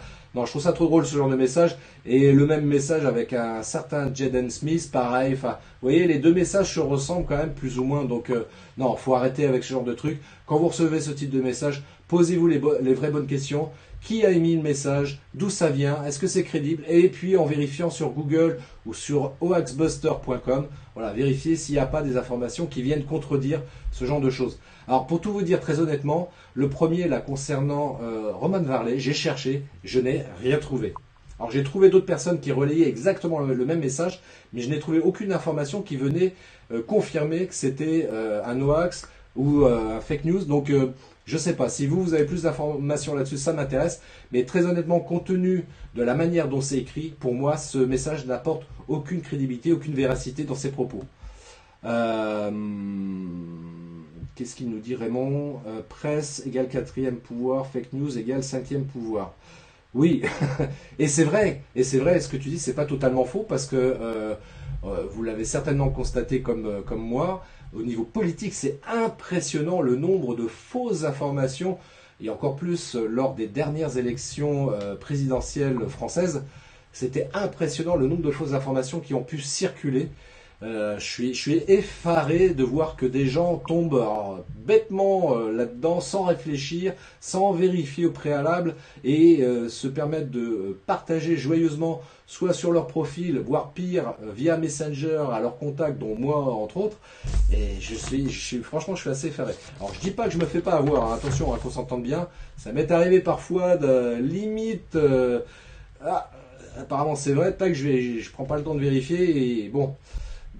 trop drôle ce genre de message. Et le même message avec un certain Jaden Smith, pareil. Enfin, vous voyez, les deux messages se ressemblent quand même plus ou moins. Donc, non, faut arrêter avec ce genre de truc. Quand vous recevez ce type de message, posez-vous les vraies bonnes questions. Qui a émis le message? D'où ça vient? Est-ce que c'est crédible? Et puis, en vérifiant sur Google ou sur hoaxbuster.com, voilà, vérifiez s'il n'y a pas des informations qui viennent contredire ce genre de choses. Alors, pour tout vous dire très honnêtement, le premier, là, concernant Roman Varley, j'ai cherché, je n'ai rien trouvé. Alors, j'ai trouvé d'autres personnes qui relayaient exactement le même message, mais je n'ai trouvé aucune information qui venait confirmer que c'était un hoax ou un fake news. Donc, je sais pas. Si vous avez plus d'informations là-dessus, ça m'intéresse. Mais très honnêtement, compte tenu de la manière dont c'est écrit, pour moi, ce message n'apporte aucune crédibilité, aucune véracité dans ses propos. Euh, Qu'est-ce qu'il nous dit Raymond? Presse égale quatrième pouvoir, fake news égale cinquième pouvoir. Oui, et c'est vrai, ce que tu dis, c'est pas totalement faux parce que vous l'avez certainement constaté comme moi. Au niveau politique, c'est impressionnant le nombre de fausses informations et encore plus lors des dernières élections présidentielles françaises. C'était impressionnant le nombre de fausses informations qui ont pu circuler. Je suis effaré de voir que des gens tombent bêtement là-dedans sans réfléchir, sans vérifier au préalable et se permettent de partager joyeusement soit sur leur profil, voire pire, via Messenger à leurs contacts, dont moi entre autres. Et franchement, je suis assez effaré. Alors je dis pas que je me fais pas avoir, hein, attention, hein, qu'on s'entende bien. Ça m'est arrivé parfois de limite. Ah, apparemment c'est vrai, tac, je prends pas le temps de vérifier et bon.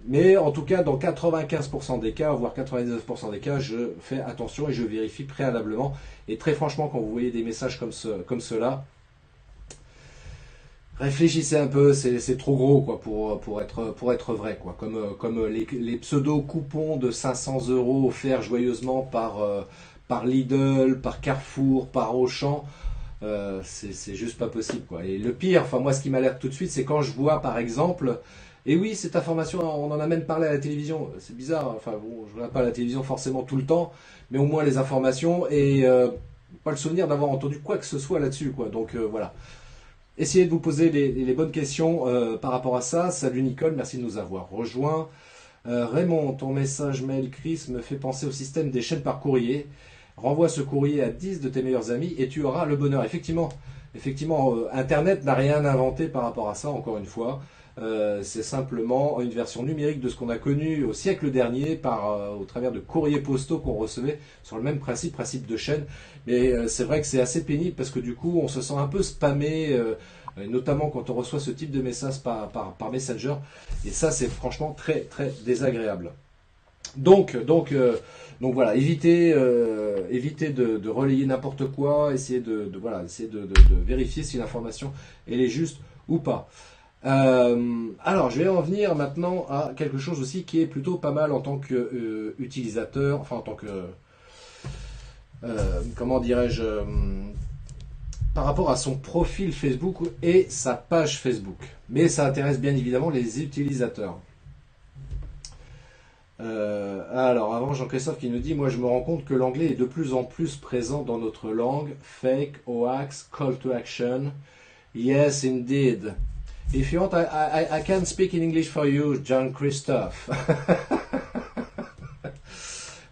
Mais en tout cas, dans 95% des cas, voire 99% des cas, je fais attention et je vérifie préalablement. Et très franchement, quand vous voyez des messages comme cela, réfléchissez un peu, c'est trop gros quoi, pour être vrai. Quoi. Comme les pseudo-coupons de 500 euros offerts joyeusement par Lidl, par Carrefour, par Auchan. C'est juste pas possible quoi. Et le pire, enfin moi ce qui m'alerte tout de suite, c'est quand je vois par exemple, et oui cette information, on en a même parlé à la télévision, c'est bizarre, enfin bon, je regarde pas la télévision forcément tout le temps, mais au moins les informations et pas le souvenir d'avoir entendu quoi que ce soit là-dessus quoi. Donc voilà. Essayez de vous poser les bonnes questions par rapport à ça. Salut Nicole, merci de nous avoir rejoints. Raymond, ton message mail Chris me fait penser au système des chaînes par courrier. Renvoie ce courrier à 10 de tes meilleurs amis et tu auras le bonheur. Effectivement, Internet n'a rien inventé par rapport à ça, encore une fois. C'est simplement une version numérique de ce qu'on a connu au siècle dernier au travers de courriers postaux qu'on recevait sur le même principe de chaîne. Mais c'est vrai que c'est assez pénible parce que du coup, on se sent un peu spammé, notamment quand on reçoit ce type de message par Messenger. Et ça, c'est franchement très, très désagréable. Donc voilà, évitez de relayer n'importe quoi, essayez essayer de vérifier si l'information elle est juste ou pas. Alors, je vais en venir maintenant à quelque chose aussi qui est plutôt pas mal en tant qu'utilisateur, enfin en tant que, comment dirais-je, par rapport à son profil Facebook et sa page Facebook. Mais ça intéresse bien évidemment les utilisateurs. Alors, avant Jean-Christophe qui nous dit, moi je me rends compte que l'anglais est de plus en plus présent dans notre langue. Fake, hoax, call to action. Yes, indeed. If you want, I can speak in English for you, Jean-Christophe.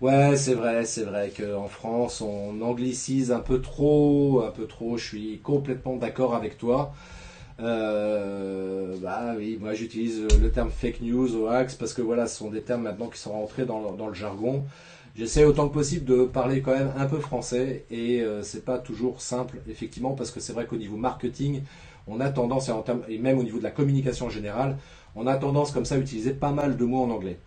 Ouais, c'est vrai qu'en France, on anglicise un peu trop. Je suis complètement d'accord avec toi. Bah oui, moi j'utilise le terme fake news, hoax, parce que voilà, ce sont des termes maintenant qui sont rentrés dans le jargon. J'essaie autant que possible de parler quand même un peu français et c'est pas toujours simple, effectivement, parce que c'est vrai qu'au niveau marketing, on a tendance, et même au niveau de la communication en général, on a tendance comme ça à utiliser pas mal de mots en anglais.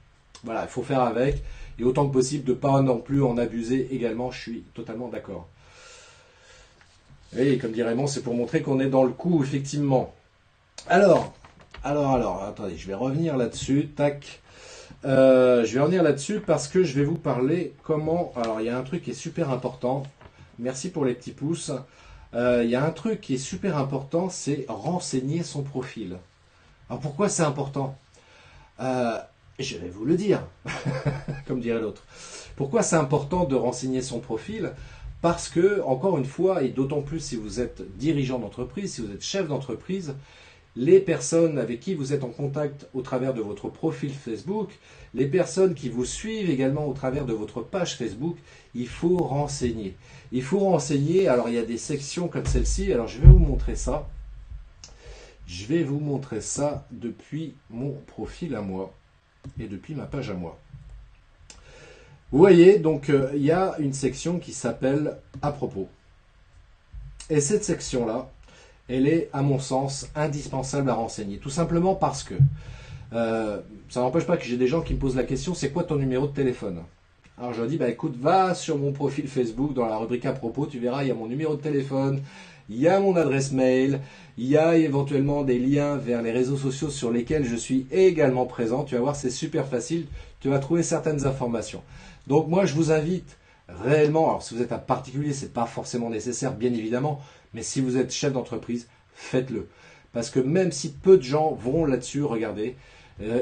Voilà, il faut faire avec, et autant que possible de pas non plus en abuser également, je suis totalement d'accord. Et comme dirait Raymond, c'est pour montrer qu'on est dans le coup, effectivement. Alors, attendez, je vais revenir là-dessus, tac. Je vais revenir là-dessus parce que je vais vous parler comment... Alors, il y a un truc qui est super important. Merci pour les petits pouces. il y a un truc qui est super important, c'est renseigner son profil. Alors pourquoi c'est important? Euh, je vais vous le dire, comme dirait l'autre. Pourquoi c'est important de renseigner son profil? Parce que, encore une fois, et d'autant plus si vous êtes dirigeant d'entreprise, si vous êtes chef d'entreprise, les personnes avec qui vous êtes en contact au travers de votre profil Facebook, les personnes qui vous suivent également au travers de votre page Facebook, il faut renseigner. Il faut renseigner, alors il y a des sections comme celle-ci, alors je vais vous montrer ça. Je vais vous montrer ça depuis mon profil à moi et depuis ma page à moi. Vous voyez, donc il y a une section qui s'appelle à propos. Et cette section-là, elle est, à mon sens, indispensable à renseigner. Tout simplement parce que ça n'empêche pas que j'ai des gens qui me posent la question, c'est quoi ton numéro de téléphone? Alors je leur dis, bah écoute, va sur mon profil Facebook, dans la rubrique à propos, tu verras, il y a mon numéro de téléphone, il y a mon adresse mail, il y a éventuellement des liens vers les réseaux sociaux sur lesquels je suis également présent. Tu vas voir, c'est super facile, tu vas trouver certaines informations. Donc moi, je vous invite réellement, alors si vous êtes un particulier, c'est pas forcément nécessaire, bien évidemment, mais si vous êtes chef d'entreprise, faites-le. Parce que même si peu de gens vont là-dessus, regardez,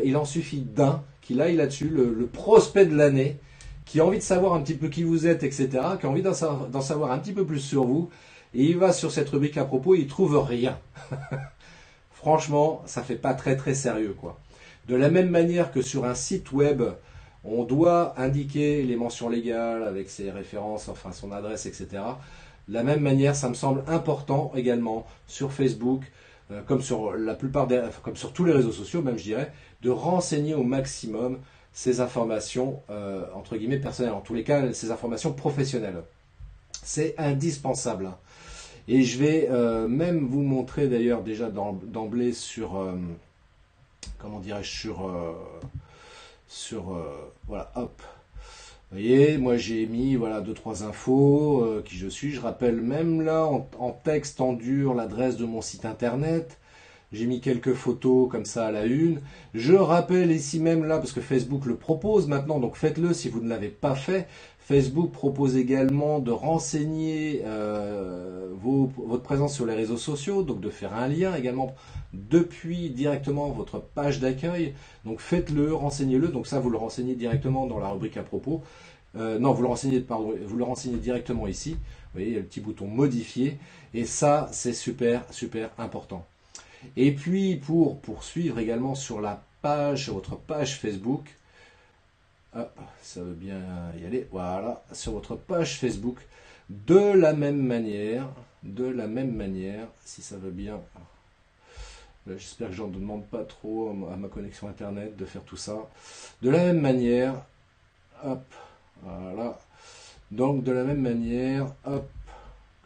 il en suffit d'un qui aille là-dessus, le prospect de l'année, qui a envie de savoir un petit peu qui vous êtes, etc., qui a envie d'en savoir un petit peu plus sur vous, et il va sur cette rubrique à propos, il trouve rien. Franchement, ça fait pas très très sérieux, quoi. De la même manière que sur un site web, on doit indiquer les mentions légales avec ses références, enfin son adresse, etc. De la même manière, ça me semble important également sur Facebook, comme sur la plupart comme sur tous les réseaux sociaux, même je dirais, de renseigner au maximum ces informations entre guillemets personnelles, en tous les cas ces informations professionnelles. C'est indispensable. Et je vais même vous montrer d'ailleurs déjà d'emblée sur comment dirais-je voilà, hop. Vous voyez, moi j'ai mis voilà 2-3 infos, qui je suis. Je rappelle même là en texte en dur l'adresse de mon site internet. J'ai mis quelques photos comme ça à la une. Je rappelle ici même là, parce que Facebook le propose maintenant, donc faites-le si vous ne l'avez pas fait. Facebook propose également de renseigner votre présence sur les réseaux sociaux, donc de faire un lien également depuis directement votre page d'accueil. Donc faites-le, renseignez-le. Donc ça, vous le renseignez directement dans la rubrique à propos. Non, vous le renseignez directement ici. Vous voyez, il y a le petit bouton modifier. Et ça, c'est super, super important. Et puis, pour poursuivre également sur la page, sur votre page Facebook, hop, ça veut bien y aller, voilà, sur votre page Facebook, de la même manière, si ça veut bien, j'espère que j'en demande pas trop à ma connexion internet de faire tout ça, de la même manière, hop, voilà, donc de la même manière, hop,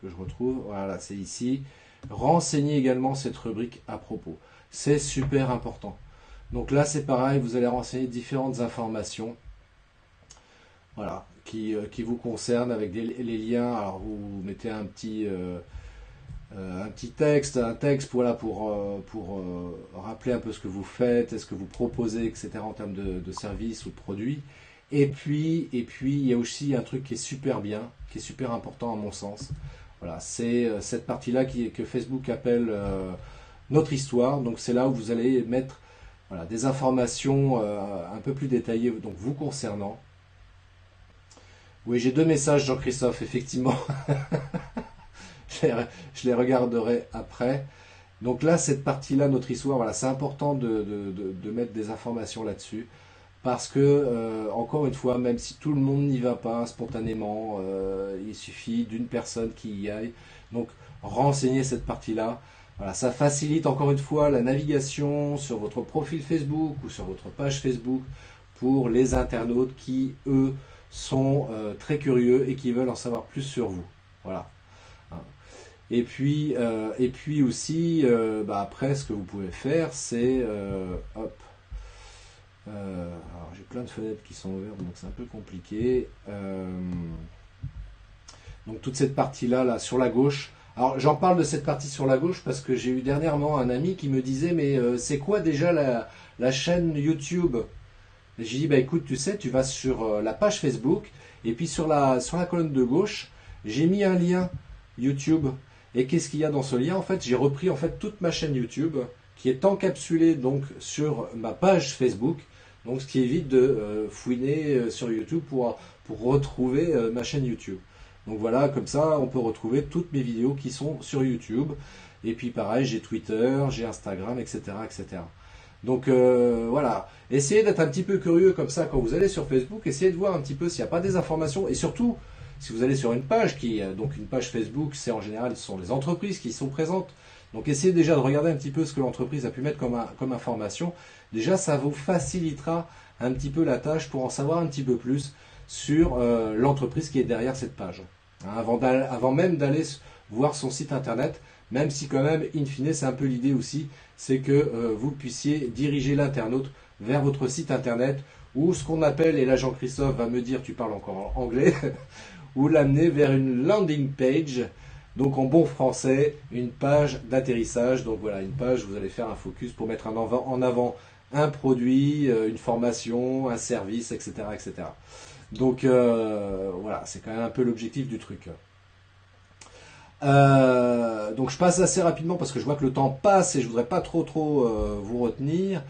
que je retrouve, voilà, c'est ici, renseignez également cette rubrique à propos, c'est super important. Donc là c'est pareil, vous allez renseigner différentes informations, voilà, qui vous concernent avec les liens. Alors vous mettez un petit texte, voilà, pour rappeler un peu ce que vous faites, ce que vous proposez, etc. en termes de services ou de produits. Et puis il y a aussi un truc qui est super bien, qui est super important à mon sens. Voilà, c'est cette partie-là que Facebook appelle notre histoire. Donc c'est là où vous allez mettre voilà, des informations un peu plus détaillées donc vous concernant. Oui, j'ai 2 messages, Jean-Christophe, effectivement. Je les regarderai après. Donc là, cette partie-là, notre histoire, voilà, c'est important de mettre des informations là-dessus. Parce que, encore une fois, même si tout le monde n'y va pas spontanément, il suffit d'une personne qui y aille. Donc, renseignez cette partie-là. Voilà, ça facilite encore une fois la navigation sur votre profil Facebook ou sur votre page Facebook pour les internautes qui, eux, sont très curieux et qui veulent en savoir plus sur vous. Voilà. Et puis aussi, après, ce que vous pouvez faire, c'est hop. Alors j'ai plein de fenêtres qui sont ouvertes, donc c'est un peu compliqué. Donc toute cette partie-là, là, sur la gauche. Alors j'en parle de cette partie sur la gauche parce que j'ai eu dernièrement un ami qui me disait mais c'est quoi déjà la chaîne YouTube? J'ai dit bah écoute, tu sais, tu vas sur la page Facebook et puis sur la colonne de gauche, j'ai mis un lien YouTube. Et qu'est-ce qu'il y a dans ce lien? En fait, j'ai repris en fait toute ma chaîne YouTube qui est encapsulée donc sur ma page Facebook. Donc, ce qui évite de fouiner sur YouTube pour retrouver ma chaîne YouTube. Donc voilà, comme ça, on peut retrouver toutes mes vidéos qui sont sur YouTube. Et puis pareil, j'ai Twitter, j'ai Instagram, etc., etc. Donc voilà, essayez d'être un petit peu curieux comme ça quand vous allez sur Facebook. Essayez de voir un petit peu s'il n'y a pas des informations. Et surtout, si vous allez sur une page donc une page Facebook, c'est en général, ce sont les entreprises qui sont présentes. Donc essayez déjà de regarder un petit peu ce que l'entreprise a pu mettre comme information. Déjà, ça vous facilitera un petit peu la tâche pour en savoir un petit peu plus sur l'entreprise qui est derrière cette page. Hein, avant même d'aller voir son site internet, même si quand même, in fine, c'est un peu l'idée aussi, c'est que vous puissiez diriger l'internaute vers votre site internet, ou ce qu'on appelle, et là Jean-Christophe va me dire, tu parles encore en anglais, ou l'amener vers une landing page, donc en bon français, une page d'atterrissage. Donc voilà, une page, vous allez faire un focus pour mettre en avant un produit, une formation, un service, etc. etc. Donc voilà, c'est quand même un peu l'objectif du truc. Donc je passe assez rapidement parce que je vois que le temps passe et je voudrais pas trop vous retenir.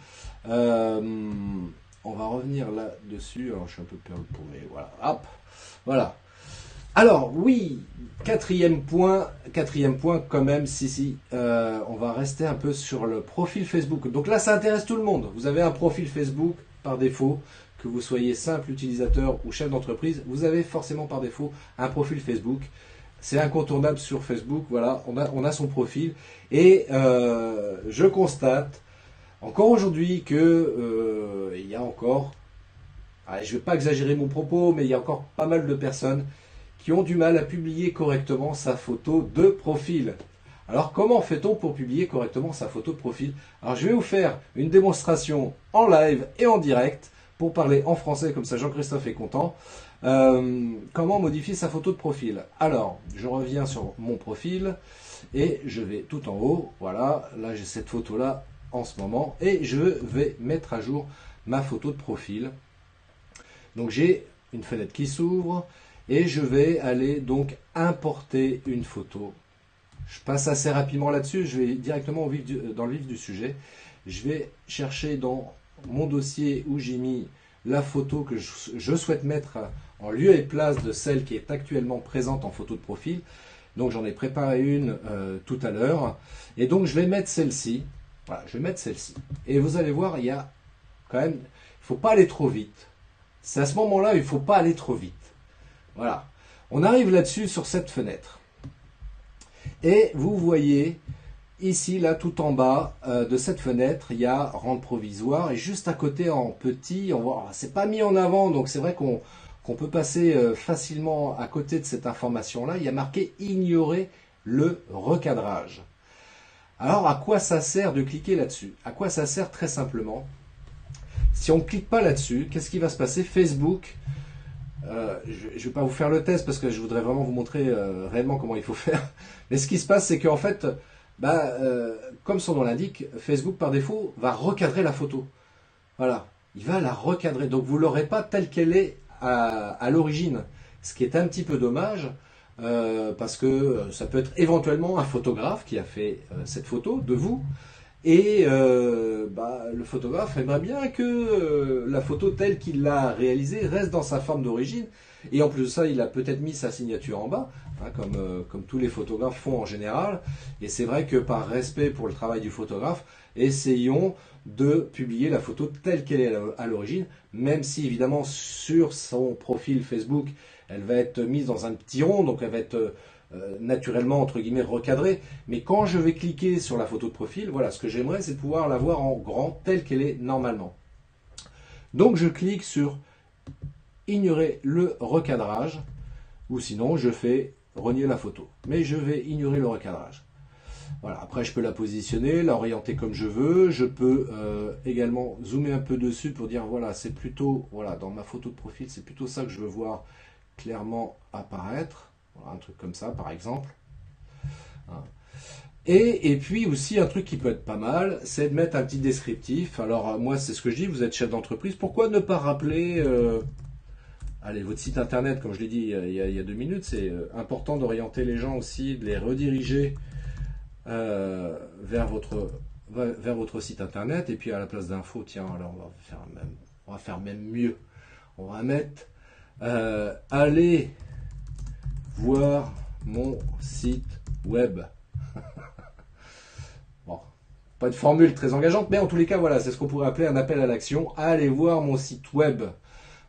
On va revenir là-dessus. Alors je suis un peu perdu pour mais voilà. Hop, voilà. Alors oui, quatrième point quand même, si, on va rester un peu sur le profil Facebook. Donc là, ça intéresse tout le monde. Vous avez un profil Facebook par défaut, que vous soyez simple utilisateur ou chef d'entreprise, vous avez forcément par défaut un profil Facebook. C'est incontournable sur Facebook, voilà, on a son profil. Et je constate encore aujourd'hui que il y a encore, je ne vais pas exagérer mon propos, mais il y a encore pas mal de personnes qui ont du mal à publier correctement sa photo de profil. Alors comment fait-on pour publier correctement sa photo de profil? Alors je vais vous faire une démonstration en live et en direct pour parler en français, comme ça Jean-Christophe est content. Comment modifier sa photo de profil? Alors je reviens sur mon profil et je vais tout en haut. Voilà, là j'ai cette photo là en ce moment et je vais mettre à jour ma photo de profil. Donc j'ai une fenêtre qui s'ouvre. Et je vais aller donc importer une photo. Je passe assez rapidement là-dessus, je vais directement dans le vif du sujet. Je vais chercher dans mon dossier où j'ai mis la photo que je souhaite mettre en lieu et place de celle qui est actuellement présente en photo de profil. Donc j'en ai préparé une tout à l'heure. Et donc je vais mettre celle-ci. Voilà, je vais mettre celle-ci. Et vous allez voir, il y a quand même, il ne faut pas aller trop vite. C'est à ce moment-là, il ne faut pas aller trop vite. Voilà, on arrive là-dessus sur cette fenêtre. Et vous voyez ici, là, tout en bas de cette fenêtre, il y a rendre provisoire. Et juste à côté, en petit, on voit, c'est pas mis en avant, donc c'est vrai qu'on peut passer facilement à côté de cette information-là. Il y a marqué ignorer le recadrage. Alors, à quoi ça sert de cliquer là-dessus? À quoi ça sert? Très simplement. Si on ne clique pas là-dessus, qu'est-ce qui va se passer? Facebook... je ne vais pas vous faire le test parce que je voudrais vraiment vous montrer réellement comment il faut faire. Mais ce qui se passe, c'est qu'en fait, comme son nom l'indique, Facebook par défaut va recadrer la photo. Voilà, il va la recadrer. Donc vous ne l'aurez pas telle qu'elle est à l'origine. Ce qui est un petit peu dommage parce que ça peut être éventuellement un photographe qui a fait cette photo de vous. Et le photographe aimerait bien que la photo telle qu'il l'a réalisée reste dans sa forme d'origine. Et en plus de ça, il a peut-être mis sa signature en bas, hein, comme tous les photographes font en général. Et c'est vrai que par respect pour le travail du photographe, essayons de publier la photo telle qu'elle est à l'origine, même si évidemment sur son profil Facebook, elle va être mise dans un petit rond, donc elle va être... naturellement entre guillemets recadré, mais quand je vais cliquer sur la photo de profil, voilà, ce que j'aimerais c'est de pouvoir la voir en grand telle qu'elle est normalement. Donc je clique sur ignorer le recadrage, ou sinon je fais renier la photo, mais je vais ignorer le recadrage. Voilà, après je peux la positionner, l'orienter comme je veux, je peux également zoomer un peu dessus pour dire voilà, c'est plutôt, voilà, dans ma photo de profil, c'est plutôt ça que je veux voir clairement apparaître. Voilà, un truc comme ça, par exemple. Et puis aussi, un truc qui peut être pas mal, c'est de mettre un petit descriptif. Alors, moi, c'est ce que je dis, vous êtes chef d'entreprise. Pourquoi ne pas rappeler allez, votre site internet, comme je l'ai dit il y a 2 minutes, c'est important d'orienter les gens aussi, de les rediriger vers votre site internet. Et puis à la place d'info, tiens, alors on va faire même mieux. On va mettre allez voir mon site web. Bon, pas de formule très engageante, mais en tous les cas, voilà, c'est ce qu'on pourrait appeler un appel à l'action. Allez voir mon site web.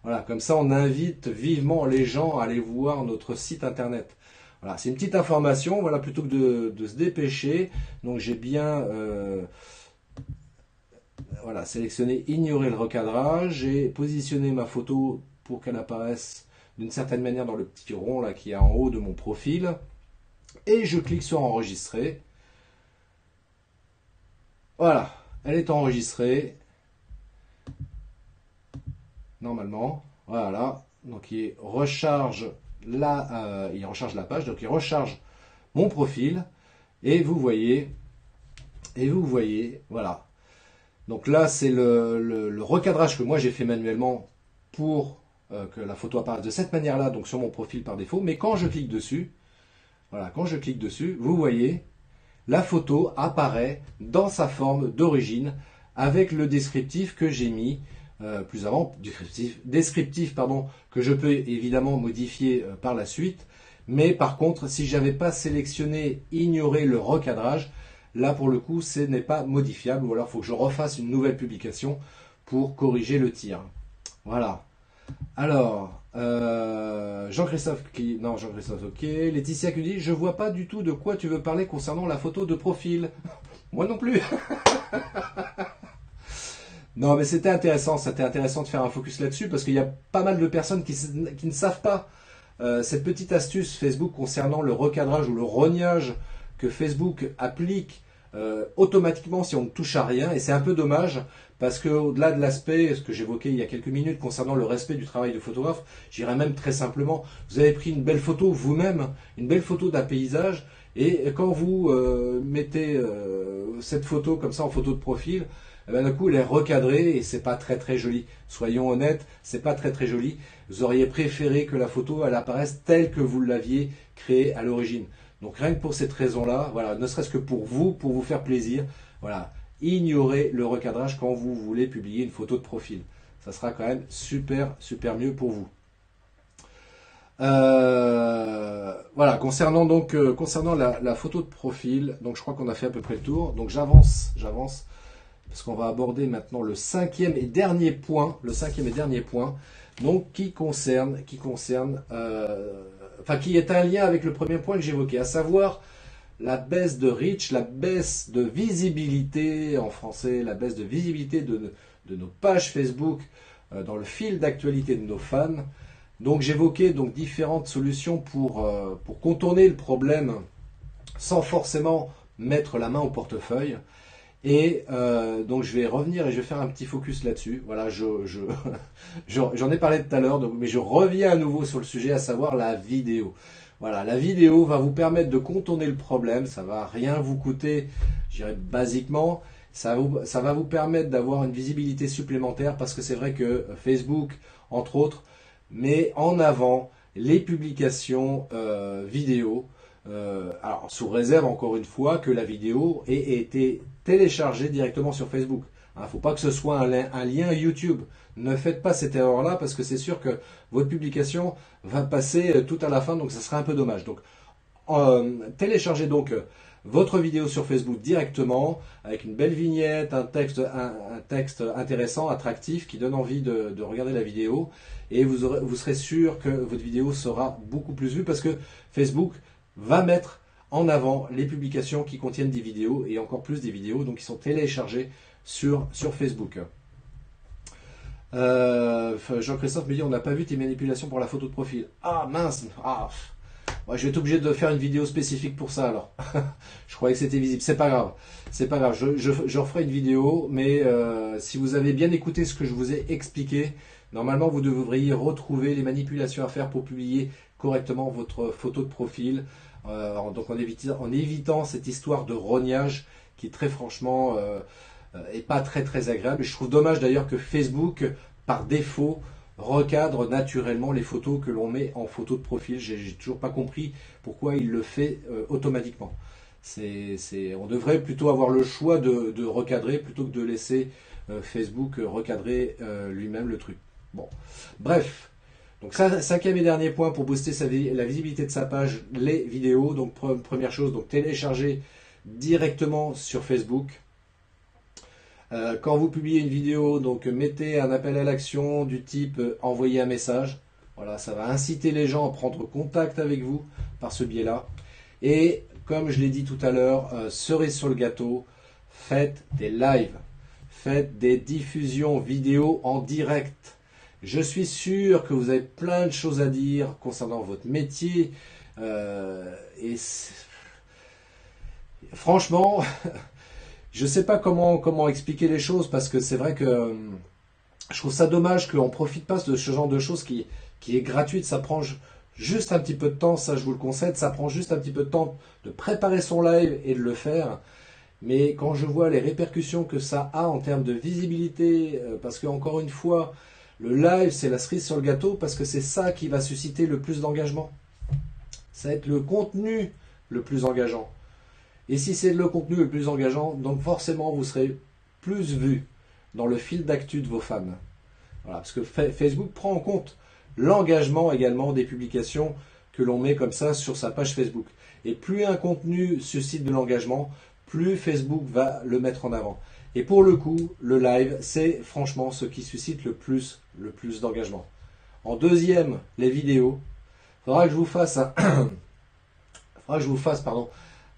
Voilà, comme ça, on invite vivement les gens à aller voir notre site internet. Voilà, c'est une petite information, voilà, plutôt que de se dépêcher. Donc j'ai bien voilà, sélectionné ignorer le recadrage. J'ai positionné ma photo pour qu'elle apparaisse d'une certaine manière dans le petit rond là qui est en haut de mon profil. Et je clique sur enregistrer. Voilà, elle est enregistrée. Normalement, voilà. Donc il recharge la page, donc il recharge mon profil. Et vous voyez, voilà. Donc là, c'est le recadrage que moi j'ai fait manuellement pour que la photo apparaisse de cette manière-là, donc sur mon profil par défaut. Mais quand je clique dessus, voilà, quand je clique dessus, vous voyez, la photo apparaît dans sa forme d'origine avec le descriptif que j'ai mis plus avant, descriptif pardon, que je peux évidemment modifier par la suite. Mais par contre, si je n'avais pas sélectionné ignorer le recadrage, là pour le coup, ce n'est pas modifiable, ou alors il faut que je refasse une nouvelle publication pour corriger le tir. Voilà. Alors, Jean-Christophe, ok. Laetitia qui dit, je vois pas du tout de quoi tu veux parler concernant la photo de profil. Moi non plus. Non, mais c'était intéressant de faire un focus là-dessus, parce qu'il y a pas mal de personnes qui ne savent pas cette petite astuce Facebook concernant le recadrage ou le rognage que Facebook applique automatiquement si on ne touche à rien. Et c'est un peu dommage, parce qu'au-delà de l'aspect, ce que j'évoquais il y a quelques minutes concernant le respect du travail de photographe, j'irais même très simplement, vous avez pris une belle photo vous-même, une belle photo d'un paysage, et quand vous mettez cette photo comme ça en photo de profil, eh ben, d'un coup elle est recadrée et c'est pas très très joli. Soyons honnêtes, c'est pas très très joli. Vous auriez préféré que la photo elle apparaisse telle que vous l'aviez créée à l'origine. Donc rien que pour cette raison-là, voilà, ne serait-ce que pour vous faire plaisir, voilà, ignorez le recadrage quand vous voulez publier une photo de profil. Ça sera quand même super mieux pour vous. Voilà, concernant la photo de profil, donc je crois qu'on a fait à peu près le tour. Donc j'avance, parce qu'on va aborder maintenant le cinquième et dernier point, donc qui est un lien avec le premier point que j'évoquais, à savoir la baisse de reach, la baisse de visibilité en français, la baisse de visibilité de nos pages Facebook dans le fil d'actualité de nos fans. Donc j'évoquais donc différentes solutions pour contourner le problème sans forcément mettre la main au portefeuille. Et donc je vais revenir et je vais faire un petit focus là-dessus. Voilà, j'en ai parlé tout à l'heure, mais je reviens à nouveau sur le sujet, à savoir la vidéo. Voilà, la vidéo va vous permettre de contourner le problème, ça va rien vous coûter, je dirais basiquement, ça va vous permettre d'avoir une visibilité supplémentaire, parce que c'est vrai que Facebook, entre autres, met en avant les publications vidéo, alors sous réserve encore une fois que la vidéo ait été téléchargée directement sur Facebook. Il ne faut pas que ce soit un lien YouTube. Ne faites pas cette erreur-là, parce que c'est sûr que votre publication va passer tout à la fin, donc ça serait un peu dommage. Donc téléchargez donc votre vidéo sur Facebook directement, avec une belle vignette, un texte intéressant, attractif, qui donne envie de regarder la vidéo, et vous serez sûr que votre vidéo sera beaucoup plus vue, parce que Facebook va mettre en avant les publications qui contiennent des vidéos, et encore plus des vidéos donc qui sont téléchargées sur Facebook. Jean-Christophe me dit, on n'a pas vu tes manipulations pour la photo de profil. Ah mince, ouais, je vais être obligé de faire une vidéo spécifique pour ça alors. Je croyais que c'était visible, c'est pas grave. Je referai une vidéo, mais si vous avez bien écouté ce que je vous ai expliqué, normalement vous devriez retrouver les manipulations à faire pour publier correctement votre photo de profil, donc en évitant cette histoire de rognage qui très franchement est pas très agréable. Je trouve dommage d'ailleurs que Facebook, par défaut, recadre naturellement les photos que l'on met en photo de profil. J'ai toujours pas compris pourquoi il le fait automatiquement. On devrait plutôt avoir le choix de recadrer plutôt que de laisser Facebook recadrer lui-même le truc. Bon, bref. Donc ça, cinquième et dernier point pour booster la visibilité de sa page, les vidéos. Donc première chose, donc télécharger directement sur Facebook. Quand vous publiez une vidéo, donc mettez un appel à l'action du type envoyer un message. Voilà, ça va inciter les gens à prendre contact avec vous par ce biais-là. Et comme je l'ai dit tout à l'heure, cerise sur le gâteau, faites des lives, faites des diffusions vidéo en direct. Je suis sûr que vous avez plein de choses à dire concernant votre métier. Franchement, je ne sais pas comment expliquer les choses parce que c'est vrai que je trouve ça dommage qu'on ne profite pas de ce genre de choses qui est gratuite. Ça prend juste un petit peu de temps, ça je vous le concède, ça prend juste un petit peu de temps de préparer son live et de le faire. Mais quand je vois les répercussions que ça a en termes de visibilité, parce que encore une fois, le live c'est la cerise sur le gâteau parce que c'est ça qui va susciter le plus d'engagement. Ça va être le contenu le plus engageant. Et si c'est le contenu le plus engageant, donc forcément vous serez plus vu dans le fil d'actu de vos fans. Voilà, parce que Facebook prend en compte l'engagement également des publications que l'on met comme ça sur sa page Facebook. Et plus un contenu suscite de l'engagement, plus Facebook va le mettre en avant. Et pour le coup, le live, c'est franchement ce qui suscite le plus d'engagement. En deuxième, les vidéos. Il faudra que je vous fasse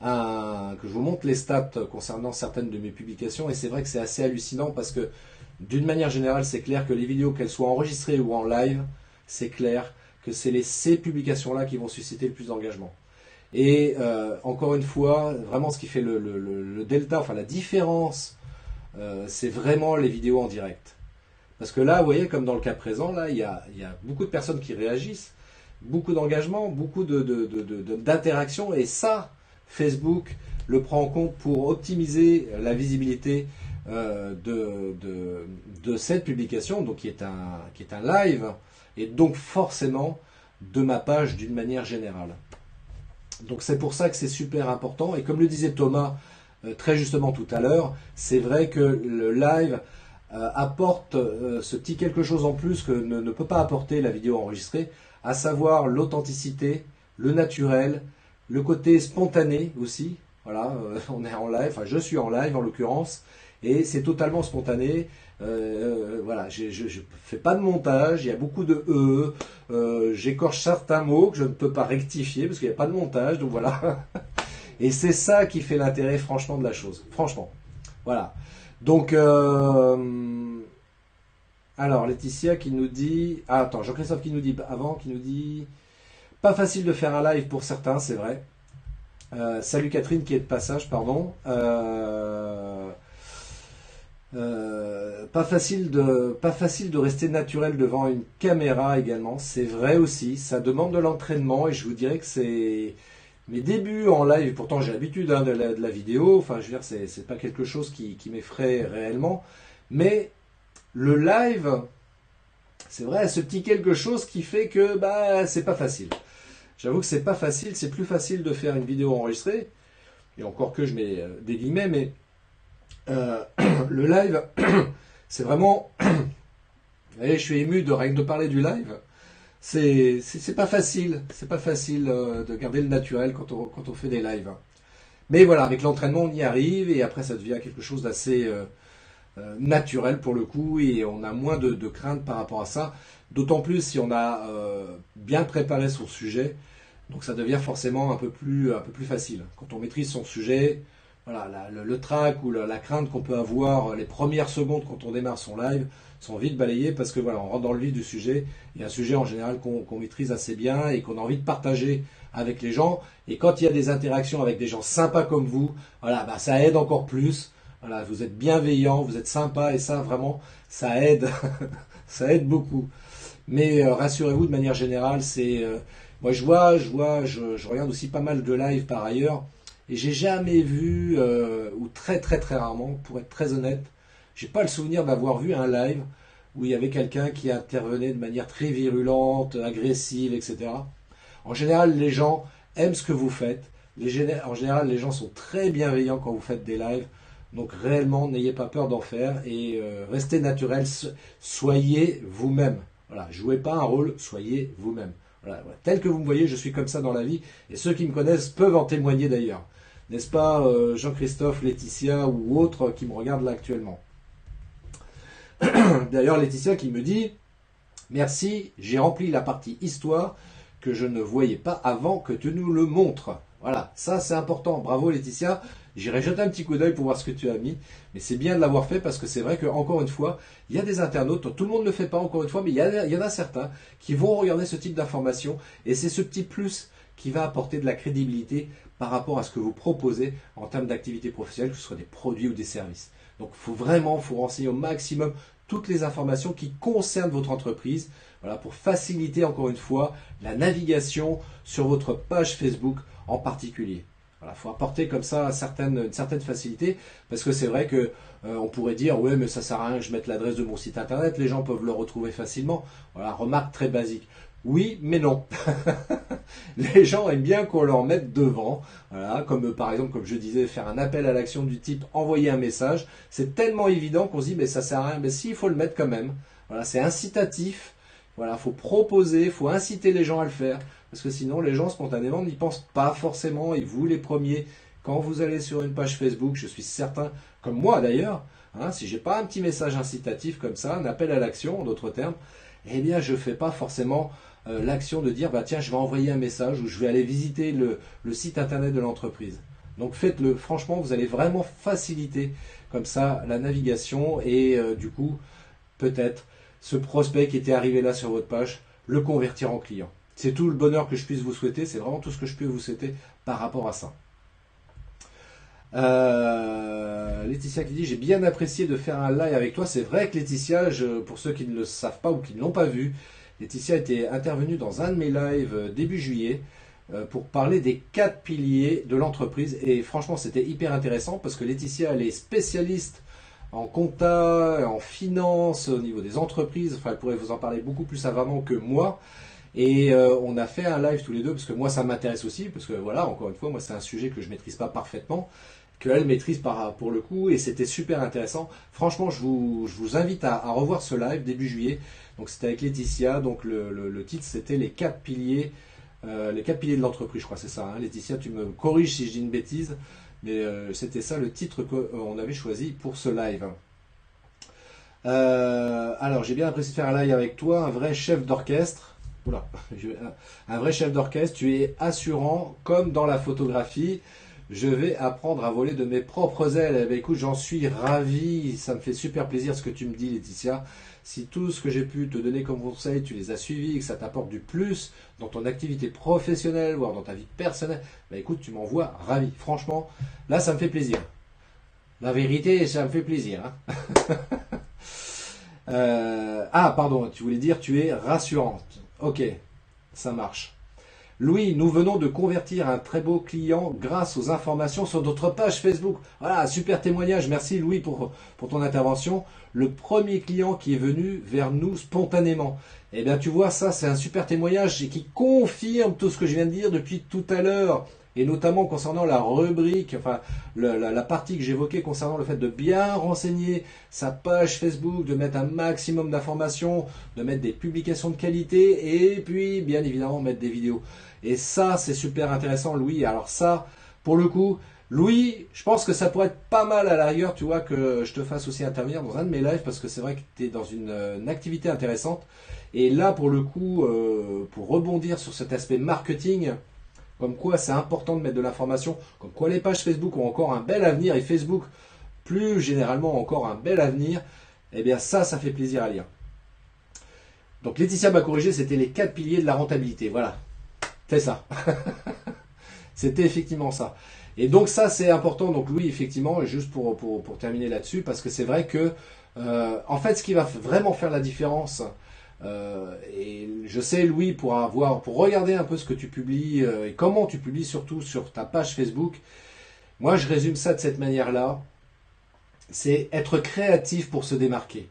que je vous montre les stats concernant certaines de mes publications. Et c'est vrai que c'est assez hallucinant parce que d'une manière générale, c'est clair que les vidéos, qu'elles soient enregistrées ou en live, c'est clair que c'est ces publications-là qui vont susciter le plus d'engagement. Et encore une fois, vraiment ce qui fait le delta, enfin la différence, c'est vraiment les vidéos en direct. Parce que là, vous voyez, comme dans le cas présent, là, il y a beaucoup de personnes qui réagissent, beaucoup d'engagement, beaucoup d'interaction, et ça, Facebook le prend en compte pour optimiser la visibilité de cette publication, donc qui est un live, et donc forcément de ma page d'une manière générale. Donc c'est pour ça que c'est super important, et comme le disait Thomas très justement tout à l'heure, c'est vrai que le live apporte ce petit quelque chose en plus que ne peut pas apporter la vidéo enregistrée, à savoir l'authenticité, le naturel, le côté spontané aussi. Voilà, on est en live, enfin je suis en live en l'occurrence, et c'est totalement spontané. Voilà, je fais pas de montage, il y a beaucoup de j'écorche certains mots que je ne peux pas rectifier parce qu'il n'y a pas de montage, donc voilà. Et c'est ça qui fait l'intérêt franchement de la chose, franchement. Voilà. Donc, alors Laetitia qui nous dit, ah attends, Jean-Christophe qui nous dit avant, qui nous dit, pas facile de faire un live pour certains, c'est vrai. Salut Catherine qui est de passage, pardon. Pas facile de rester naturel devant une caméra également, c'est vrai aussi, ça demande de l'entraînement et je vous dirais que c'est mes débuts en live, et pourtant j'ai l'habitude de la vidéo, enfin je veux dire c'est pas quelque chose qui m'effraie réellement, mais le live, c'est vrai, ce petit quelque chose qui fait que bah c'est pas facile. J'avoue que c'est pas facile, c'est plus facile de faire une vidéo enregistrée, et encore que je mets des guillemets, mais le live, c'est vraiment. Vous voyez, je suis ému de rien que de parler du live. C'est pas facile. C'est pas facile de garder le naturel quand on fait des lives. Mais voilà, avec l'entraînement, on y arrive et après, ça devient quelque chose d'assez naturel pour le coup et on a moins de crainte par rapport à ça. D'autant plus si on a bien préparé son sujet. Donc ça devient forcément un peu plus facile. Quand on maîtrise son sujet. Voilà, le trac ou la crainte qu'on peut avoir les premières secondes quand on démarre son live sont vite balayées parce que voilà, on rentre dans le vif du sujet. Il y a un sujet en général qu'on maîtrise assez bien et qu'on a envie de partager avec les gens. Et quand il y a des interactions avec des gens sympas comme vous, voilà, bah, ça aide encore plus. Voilà, vous êtes bienveillant, vous êtes sympa et ça vraiment, ça aide, ça aide beaucoup. Mais rassurez-vous, de manière générale, c'est moi je regarde aussi pas mal de live par ailleurs. Et j'ai jamais vu, ou très très très rarement, pour être très honnête, j'ai pas le souvenir d'avoir vu un live où il y avait quelqu'un qui intervenait de manière très virulente, agressive, etc. En général, les gens aiment ce que vous faites. En général, les gens sont très bienveillants quand vous faites des lives. Donc réellement, n'ayez pas peur d'en faire et restez naturel. Soyez vous-même. Voilà, jouez pas un rôle, soyez vous-même. Voilà, voilà. Tel que vous me voyez, je suis comme ça dans la vie. Et ceux qui me connaissent peuvent en témoigner d'ailleurs. N'est-ce pas, Jean-Christophe, Laetitia ou autres qui me regardent là actuellement. D'ailleurs, Laetitia qui me dit « Merci, j'ai rempli la partie histoire que je ne voyais pas avant que tu nous le montres. » Voilà, ça c'est important. Bravo Laetitia. J'irai jeter un petit coup d'œil pour voir ce que tu as mis. Mais c'est bien de l'avoir fait parce que c'est vrai qu'encore une fois, il y a des internautes, tout le monde ne le fait pas encore une fois, mais il y en a certains qui vont regarder ce type d'informations. Et c'est ce petit plus qui va apporter de la crédibilité par rapport à ce que vous proposez en termes d'activité professionnelle, que ce soit des produits ou des services. Donc il faut vraiment vous renseigner au maximum toutes les informations qui concernent votre entreprise, voilà, pour faciliter encore une fois la navigation sur votre page Facebook en particulier. Voilà, faut apporter comme ça une certaine facilité, parce que c'est vrai que on pourrait dire ouais mais ça sert à rien que je mette l'adresse de mon site internet, les gens peuvent le retrouver facilement. Voilà, remarque très basique. Oui, mais non. Les gens aiment bien qu'on leur mette devant. Voilà, comme par exemple, comme je disais, faire un appel à l'action du type envoyer un message. C'est tellement évident qu'on se dit mais ça sert à rien. Mais si, il faut le mettre quand même. Voilà, c'est incitatif. Voilà, faut proposer, faut inciter les gens à le faire. Parce que sinon, les gens spontanément n'y pensent pas forcément. Et vous, les premiers, quand vous allez sur une page Facebook, je suis certain, comme moi d'ailleurs, hein, si j'ai pas un petit message incitatif comme ça, un appel à l'action, en d'autres termes, eh bien, je fais pas forcément l'action de dire bah tiens je vais envoyer un message ou je vais aller visiter le site internet de l'entreprise. Donc faites-le, franchement vous allez vraiment faciliter comme ça la navigation et du coup peut-être ce prospect qui était arrivé là sur votre page le convertir en client. C'est tout le bonheur que je puisse vous souhaiter, c'est vraiment tout ce que je peux vous souhaiter par rapport à ça. Laetitia qui dit j'ai bien apprécié de faire un live avec toi. C'est vrai que Laetitia, pour ceux qui ne le savent pas ou qui ne l'ont pas vu, Laetitia était intervenue dans un de mes lives début juillet pour parler des 4 piliers de l'entreprise. Et franchement, c'était hyper intéressant parce que Laetitia, elle est spécialiste en compta, en finance, au niveau des entreprises. Enfin, elle pourrait vous en parler beaucoup plus savamment que moi. Et on a fait un live tous les deux parce que moi, ça m'intéresse aussi. Parce que voilà, encore une fois, moi, c'est un sujet que je maîtrise pas parfaitement, qu'elle maîtrise pour le coup, et c'était super intéressant. Franchement, je vous invite à revoir ce live début juillet. Donc c'était avec Laetitia, donc le titre c'était les 4 piliers de l'entreprise, je crois, c'est ça. Hein. Laetitia, tu me corriges si je dis une bêtise, mais c'était ça le titre qu'on avait choisi pour ce live. Alors, j'ai bien apprécié de faire un live avec toi, un vrai chef d'orchestre. Oula, un vrai chef d'orchestre, tu es assurant comme dans la photographie. Je vais apprendre à voler de mes propres ailes. Eh bien, écoute, j'en suis ravi. Ça me fait super plaisir ce que tu me dis, Laetitia. Si tout ce que j'ai pu te donner comme conseil, tu les as suivis, que ça t'apporte du plus dans ton activité professionnelle, voire dans ta vie personnelle, bah écoute, tu m'envoies ravi. Franchement, là, ça me fait plaisir. La vérité, ça me fait plaisir. Hein. Pardon, tu voulais dire tu es rassurante. Ok, ça marche. Louis, nous venons de convertir un très beau client grâce aux informations sur notre page Facebook. Voilà, super témoignage. Merci Louis pour ton intervention. Le premier client qui est venu vers nous spontanément. Eh bien, tu vois, ça, c'est un super témoignage et qui confirme tout ce que je viens de dire depuis tout à l'heure. Et notamment concernant la rubrique, enfin la partie que j'évoquais concernant le fait de bien renseigner sa page Facebook, de mettre un maximum d'informations, de mettre des publications de qualité et puis bien évidemment mettre des vidéos. Et ça c'est super intéressant Louis. Alors ça, pour le coup, Louis, je pense que ça pourrait être pas mal à la rigueur, tu vois, que je te fasse aussi intervenir dans un de mes lives parce que c'est vrai que tu es dans une activité intéressante. Et là pour le coup, pour rebondir sur cet aspect marketing, comme quoi c'est important de mettre de l'information, comme quoi les pages Facebook ont encore un bel avenir et Facebook plus généralement encore un bel avenir, eh bien ça fait plaisir à lire. Donc Laetitia m'a corrigé, c'était les 4 piliers de la rentabilité, voilà, c'est ça. C'était effectivement ça. Et donc ça c'est important, donc Louis effectivement, juste pour terminer là-dessus, parce que c'est vrai que en fait ce qui va vraiment faire la différence, et je sais Louis pour regarder un peu ce que tu publies et comment tu publies surtout sur ta page Facebook, moi je résume ça de cette manière-là, c'est être créatif pour se démarquer.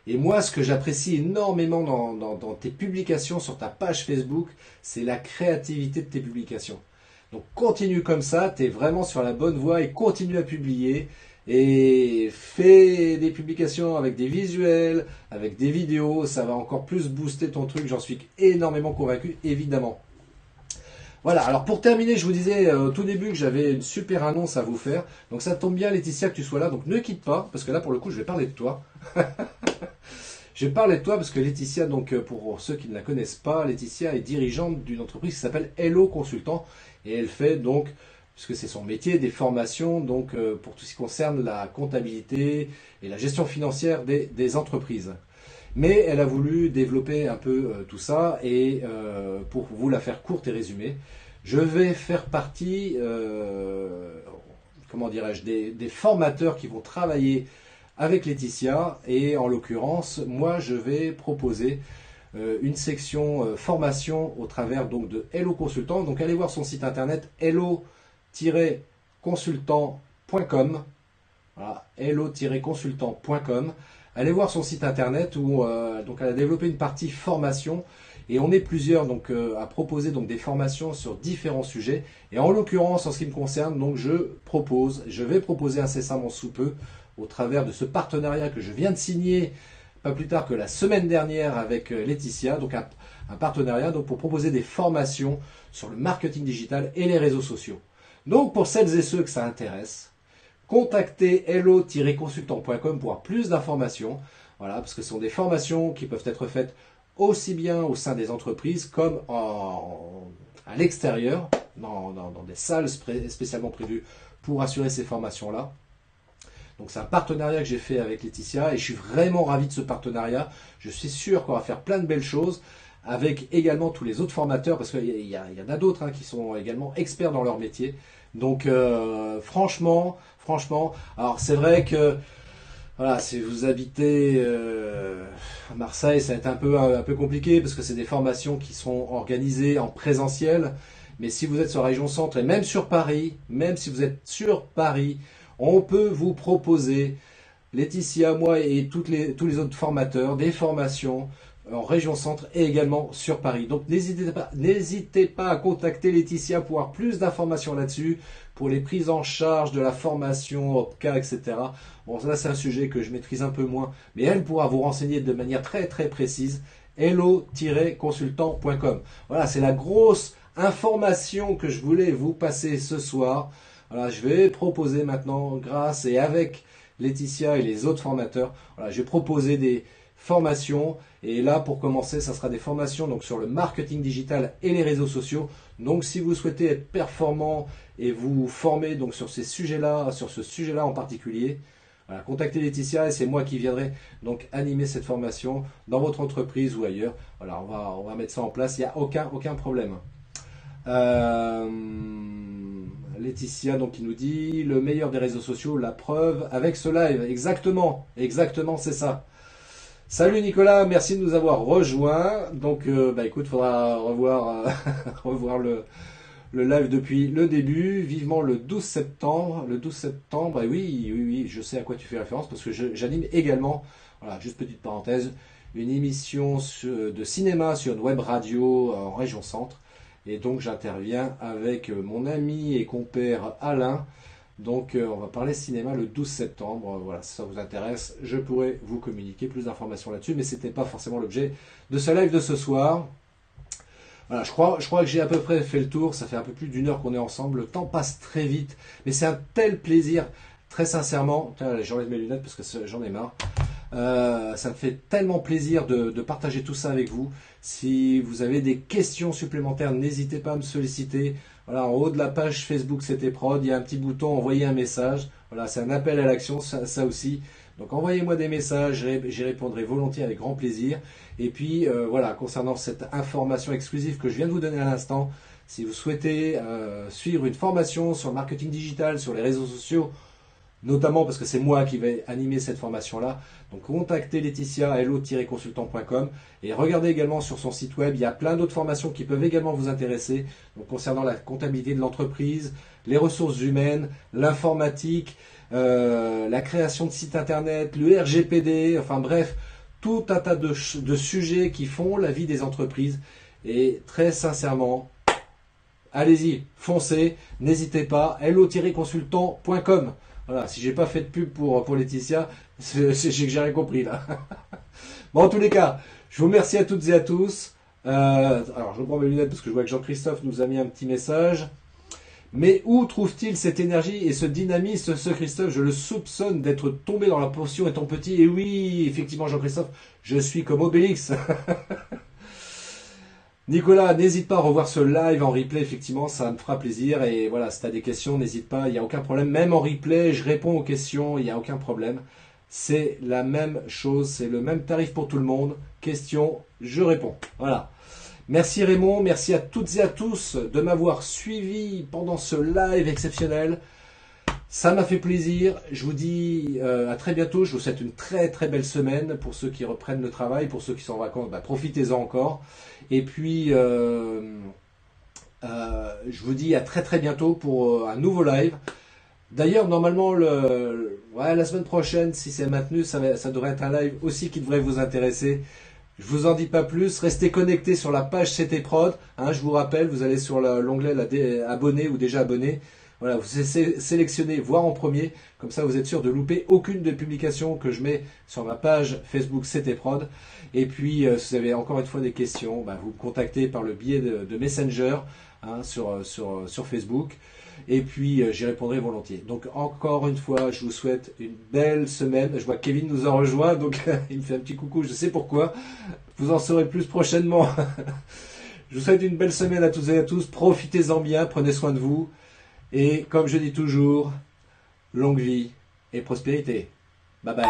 Et moi, ce que j'apprécie énormément dans tes publications sur ta page Facebook, c'est la créativité de tes publications. Donc continue comme ça, tu es vraiment sur la bonne voie et continue à publier. Et fais des publications avec des visuels, avec des vidéos, ça va encore plus booster ton truc, j'en suis énormément convaincu, évidemment. Voilà, alors pour terminer, je vous disais au tout début que j'avais une super annonce à vous faire. Donc ça tombe bien Laetitia que tu sois là, donc ne quitte pas, parce que là pour le coup je vais parler de toi. Je vais parler de toi parce que Laetitia, donc pour ceux qui ne la connaissent pas, Laetitia est dirigeante d'une entreprise qui s'appelle Hello Consultant et elle fait donc, puisque c'est son métier, des formations donc pour tout ce qui concerne la comptabilité et la gestion financière des entreprises. Mais elle a voulu développer un peu tout ça et pour vous la faire courte et résumée, je vais faire partie, comment dirais-je, des formateurs qui vont travailler avec Laetitia et en l'occurrence, moi je vais proposer une section formation au travers donc de Hello Consultant. Donc allez voir son site internet hello-consultant.com. Voilà, hello-consultant.com. Allez voir son site internet où donc elle a développé une partie formation et on est plusieurs donc à proposer donc des formations sur différents sujets. Et en l'occurrence, en ce qui me concerne, donc je vais proposer incessamment sous peu au travers de ce partenariat que je viens de signer pas plus tard que la semaine dernière avec Laetitia, donc un partenariat donc pour proposer des formations sur le marketing digital et les réseaux sociaux. Donc pour celles et ceux que ça intéresse, contactez hello-consultant.com pour avoir plus d'informations. Voilà, parce que ce sont des formations qui peuvent être faites aussi bien au sein des entreprises comme à l'extérieur, dans des salles spécialement prévues pour assurer ces formations-là. Donc c'est un partenariat que j'ai fait avec Laetitia et je suis vraiment ravi de ce partenariat. Je suis sûr qu'on va faire plein de belles choses avec également tous les autres formateurs parce qu'il y en a d'autres qui sont également experts dans leur métier. Donc franchement, alors c'est vrai que voilà, si vous habitez à Marseille, ça va être un peu compliqué parce que c'est des formations qui sont organisées en présentiel. Mais si vous êtes sur la région centre et même sur Paris, même si vous êtes sur Paris, on peut vous proposer, Laetitia, moi et tous les autres formateurs, des formations en région centre et également sur Paris. Donc n'hésitez pas à contacter Laetitia pour avoir plus d'informations là-dessus, pour les prises en charge de la formation, OPCA, etc. Bon, là c'est un sujet que je maîtrise un peu moins, mais elle pourra vous renseigner de manière très très précise. hello-consultant.com. Voilà, c'est la grosse information que je voulais vous passer ce soir. Voilà, je vais proposer maintenant, grâce et avec Laetitia et les autres formateurs, voilà, je vais proposer des formations. Et là, pour commencer, ça sera des formations donc, sur le marketing digital et les réseaux sociaux. Donc, si vous souhaitez être performant et vous former donc, sur ces sujets-là, sur ce sujet-là en particulier, voilà, contactez Laetitia et c'est moi qui viendrai donc animer cette formation dans votre entreprise ou ailleurs. Voilà, on va mettre ça en place, il n'y a aucun problème. Laetitia donc qui nous dit le meilleur des réseaux sociaux, la preuve avec ce live. Exactement, c'est ça. Salut Nicolas, merci de nous avoir rejoints. Donc écoute, faudra revoir revoir le live depuis le début, vivement le 12 septembre. Le 12 septembre, et oui, je sais à quoi tu fais référence parce que j'anime également, voilà, juste petite parenthèse, une émission de cinéma sur une web radio en région centre. Et donc j'interviens avec mon ami et compère Alain. Donc on va parler cinéma le 12 septembre. Voilà, si ça vous intéresse, je pourrais vous communiquer plus d'informations là-dessus. Mais ce n'était pas forcément l'objet de ce live de ce soir. Voilà, je crois que j'ai à peu près fait le tour. Ça fait un peu plus d'une heure qu'on est ensemble. Le temps passe très vite. Mais c'est un tel plaisir, très sincèrement. J'enlève mes lunettes parce que j'en ai marre. Ça me fait tellement plaisir de partager tout ça avec vous. Si vous avez des questions supplémentaires, n'hésitez pas à me solliciter. Voilà, en haut de la page Facebook C'était Prod, il y a un petit bouton envoyer un message. Voilà, c'est un appel à l'action, ça aussi. Donc envoyez-moi des messages, j'y répondrai volontiers avec grand plaisir. Et puis voilà, concernant cette information exclusive que je viens de vous donner à l'instant, si vous souhaitez suivre une formation sur le marketing digital, sur les réseaux sociaux, notamment parce que c'est moi qui vais animer cette formation-là. Donc contactez Laetitia, hello-consultant.com et regardez également sur son site web, il y a plein d'autres formations qui peuvent également vous intéresser, donc concernant la comptabilité de l'entreprise, les ressources humaines, l'informatique, la création de sites internet, le RGPD, enfin bref, tout un tas de sujets qui font la vie des entreprises. Et très sincèrement, allez-y, foncez, n'hésitez pas, hello-consultant.com. Voilà, si j'ai pas fait de pub pour Laetitia, c'est que j'ai rien compris là. Bon, en tous les cas, je vous remercie à toutes et à tous. Alors, je prends mes lunettes parce que je vois que Jean-Christophe nous a mis un petit message. Mais où trouve-t-il cette énergie et ce dynamisme, ce Christophe? Je le soupçonne d'être tombé dans la potion étant petit. Et oui, effectivement, Jean-Christophe, je suis comme Obélix. Nicolas, n'hésite pas à revoir ce live en replay, effectivement, ça me fera plaisir. Et voilà, si tu as des questions, n'hésite pas, il n'y a aucun problème. Même en replay, je réponds aux questions, il n'y a aucun problème. C'est la même chose, c'est le même tarif pour tout le monde. Question, je réponds. Voilà. Merci Raymond, merci à toutes et à tous de m'avoir suivi pendant ce live exceptionnel. Ça m'a fait plaisir. Je vous dis à très bientôt. Je vous souhaite une très très belle semaine pour ceux qui reprennent le travail. Pour ceux qui sont en vacances, profitez-en encore. Et puis, je vous dis à très très bientôt pour un nouveau live. D'ailleurs, normalement, la semaine prochaine, si c'est maintenu, ça devrait être un live aussi qui devrait vous intéresser. Je vous en dis pas plus. Restez connectés sur la page CT Prod. Je vous rappelle, vous allez sur l'onglet abonné ou déjà abonné. Voilà, vous sélectionnez voir en premier. Comme ça, vous êtes sûr de louper aucune des publications que je mets sur ma page Facebook CT Prod. Et puis, si vous avez encore une fois des questions, vous me contactez par le biais de Messenger sur Facebook. Et puis, j'y répondrai volontiers. Donc, encore une fois, je vous souhaite une belle semaine. Je vois que Kevin nous a rejoint, donc il me fait un petit coucou, je sais pourquoi. Vous en saurez plus prochainement. Je vous souhaite une belle semaine à toutes et à tous. Profitez-en bien, prenez soin de vous. Et comme je dis toujours, longue vie et prospérité. Bye bye.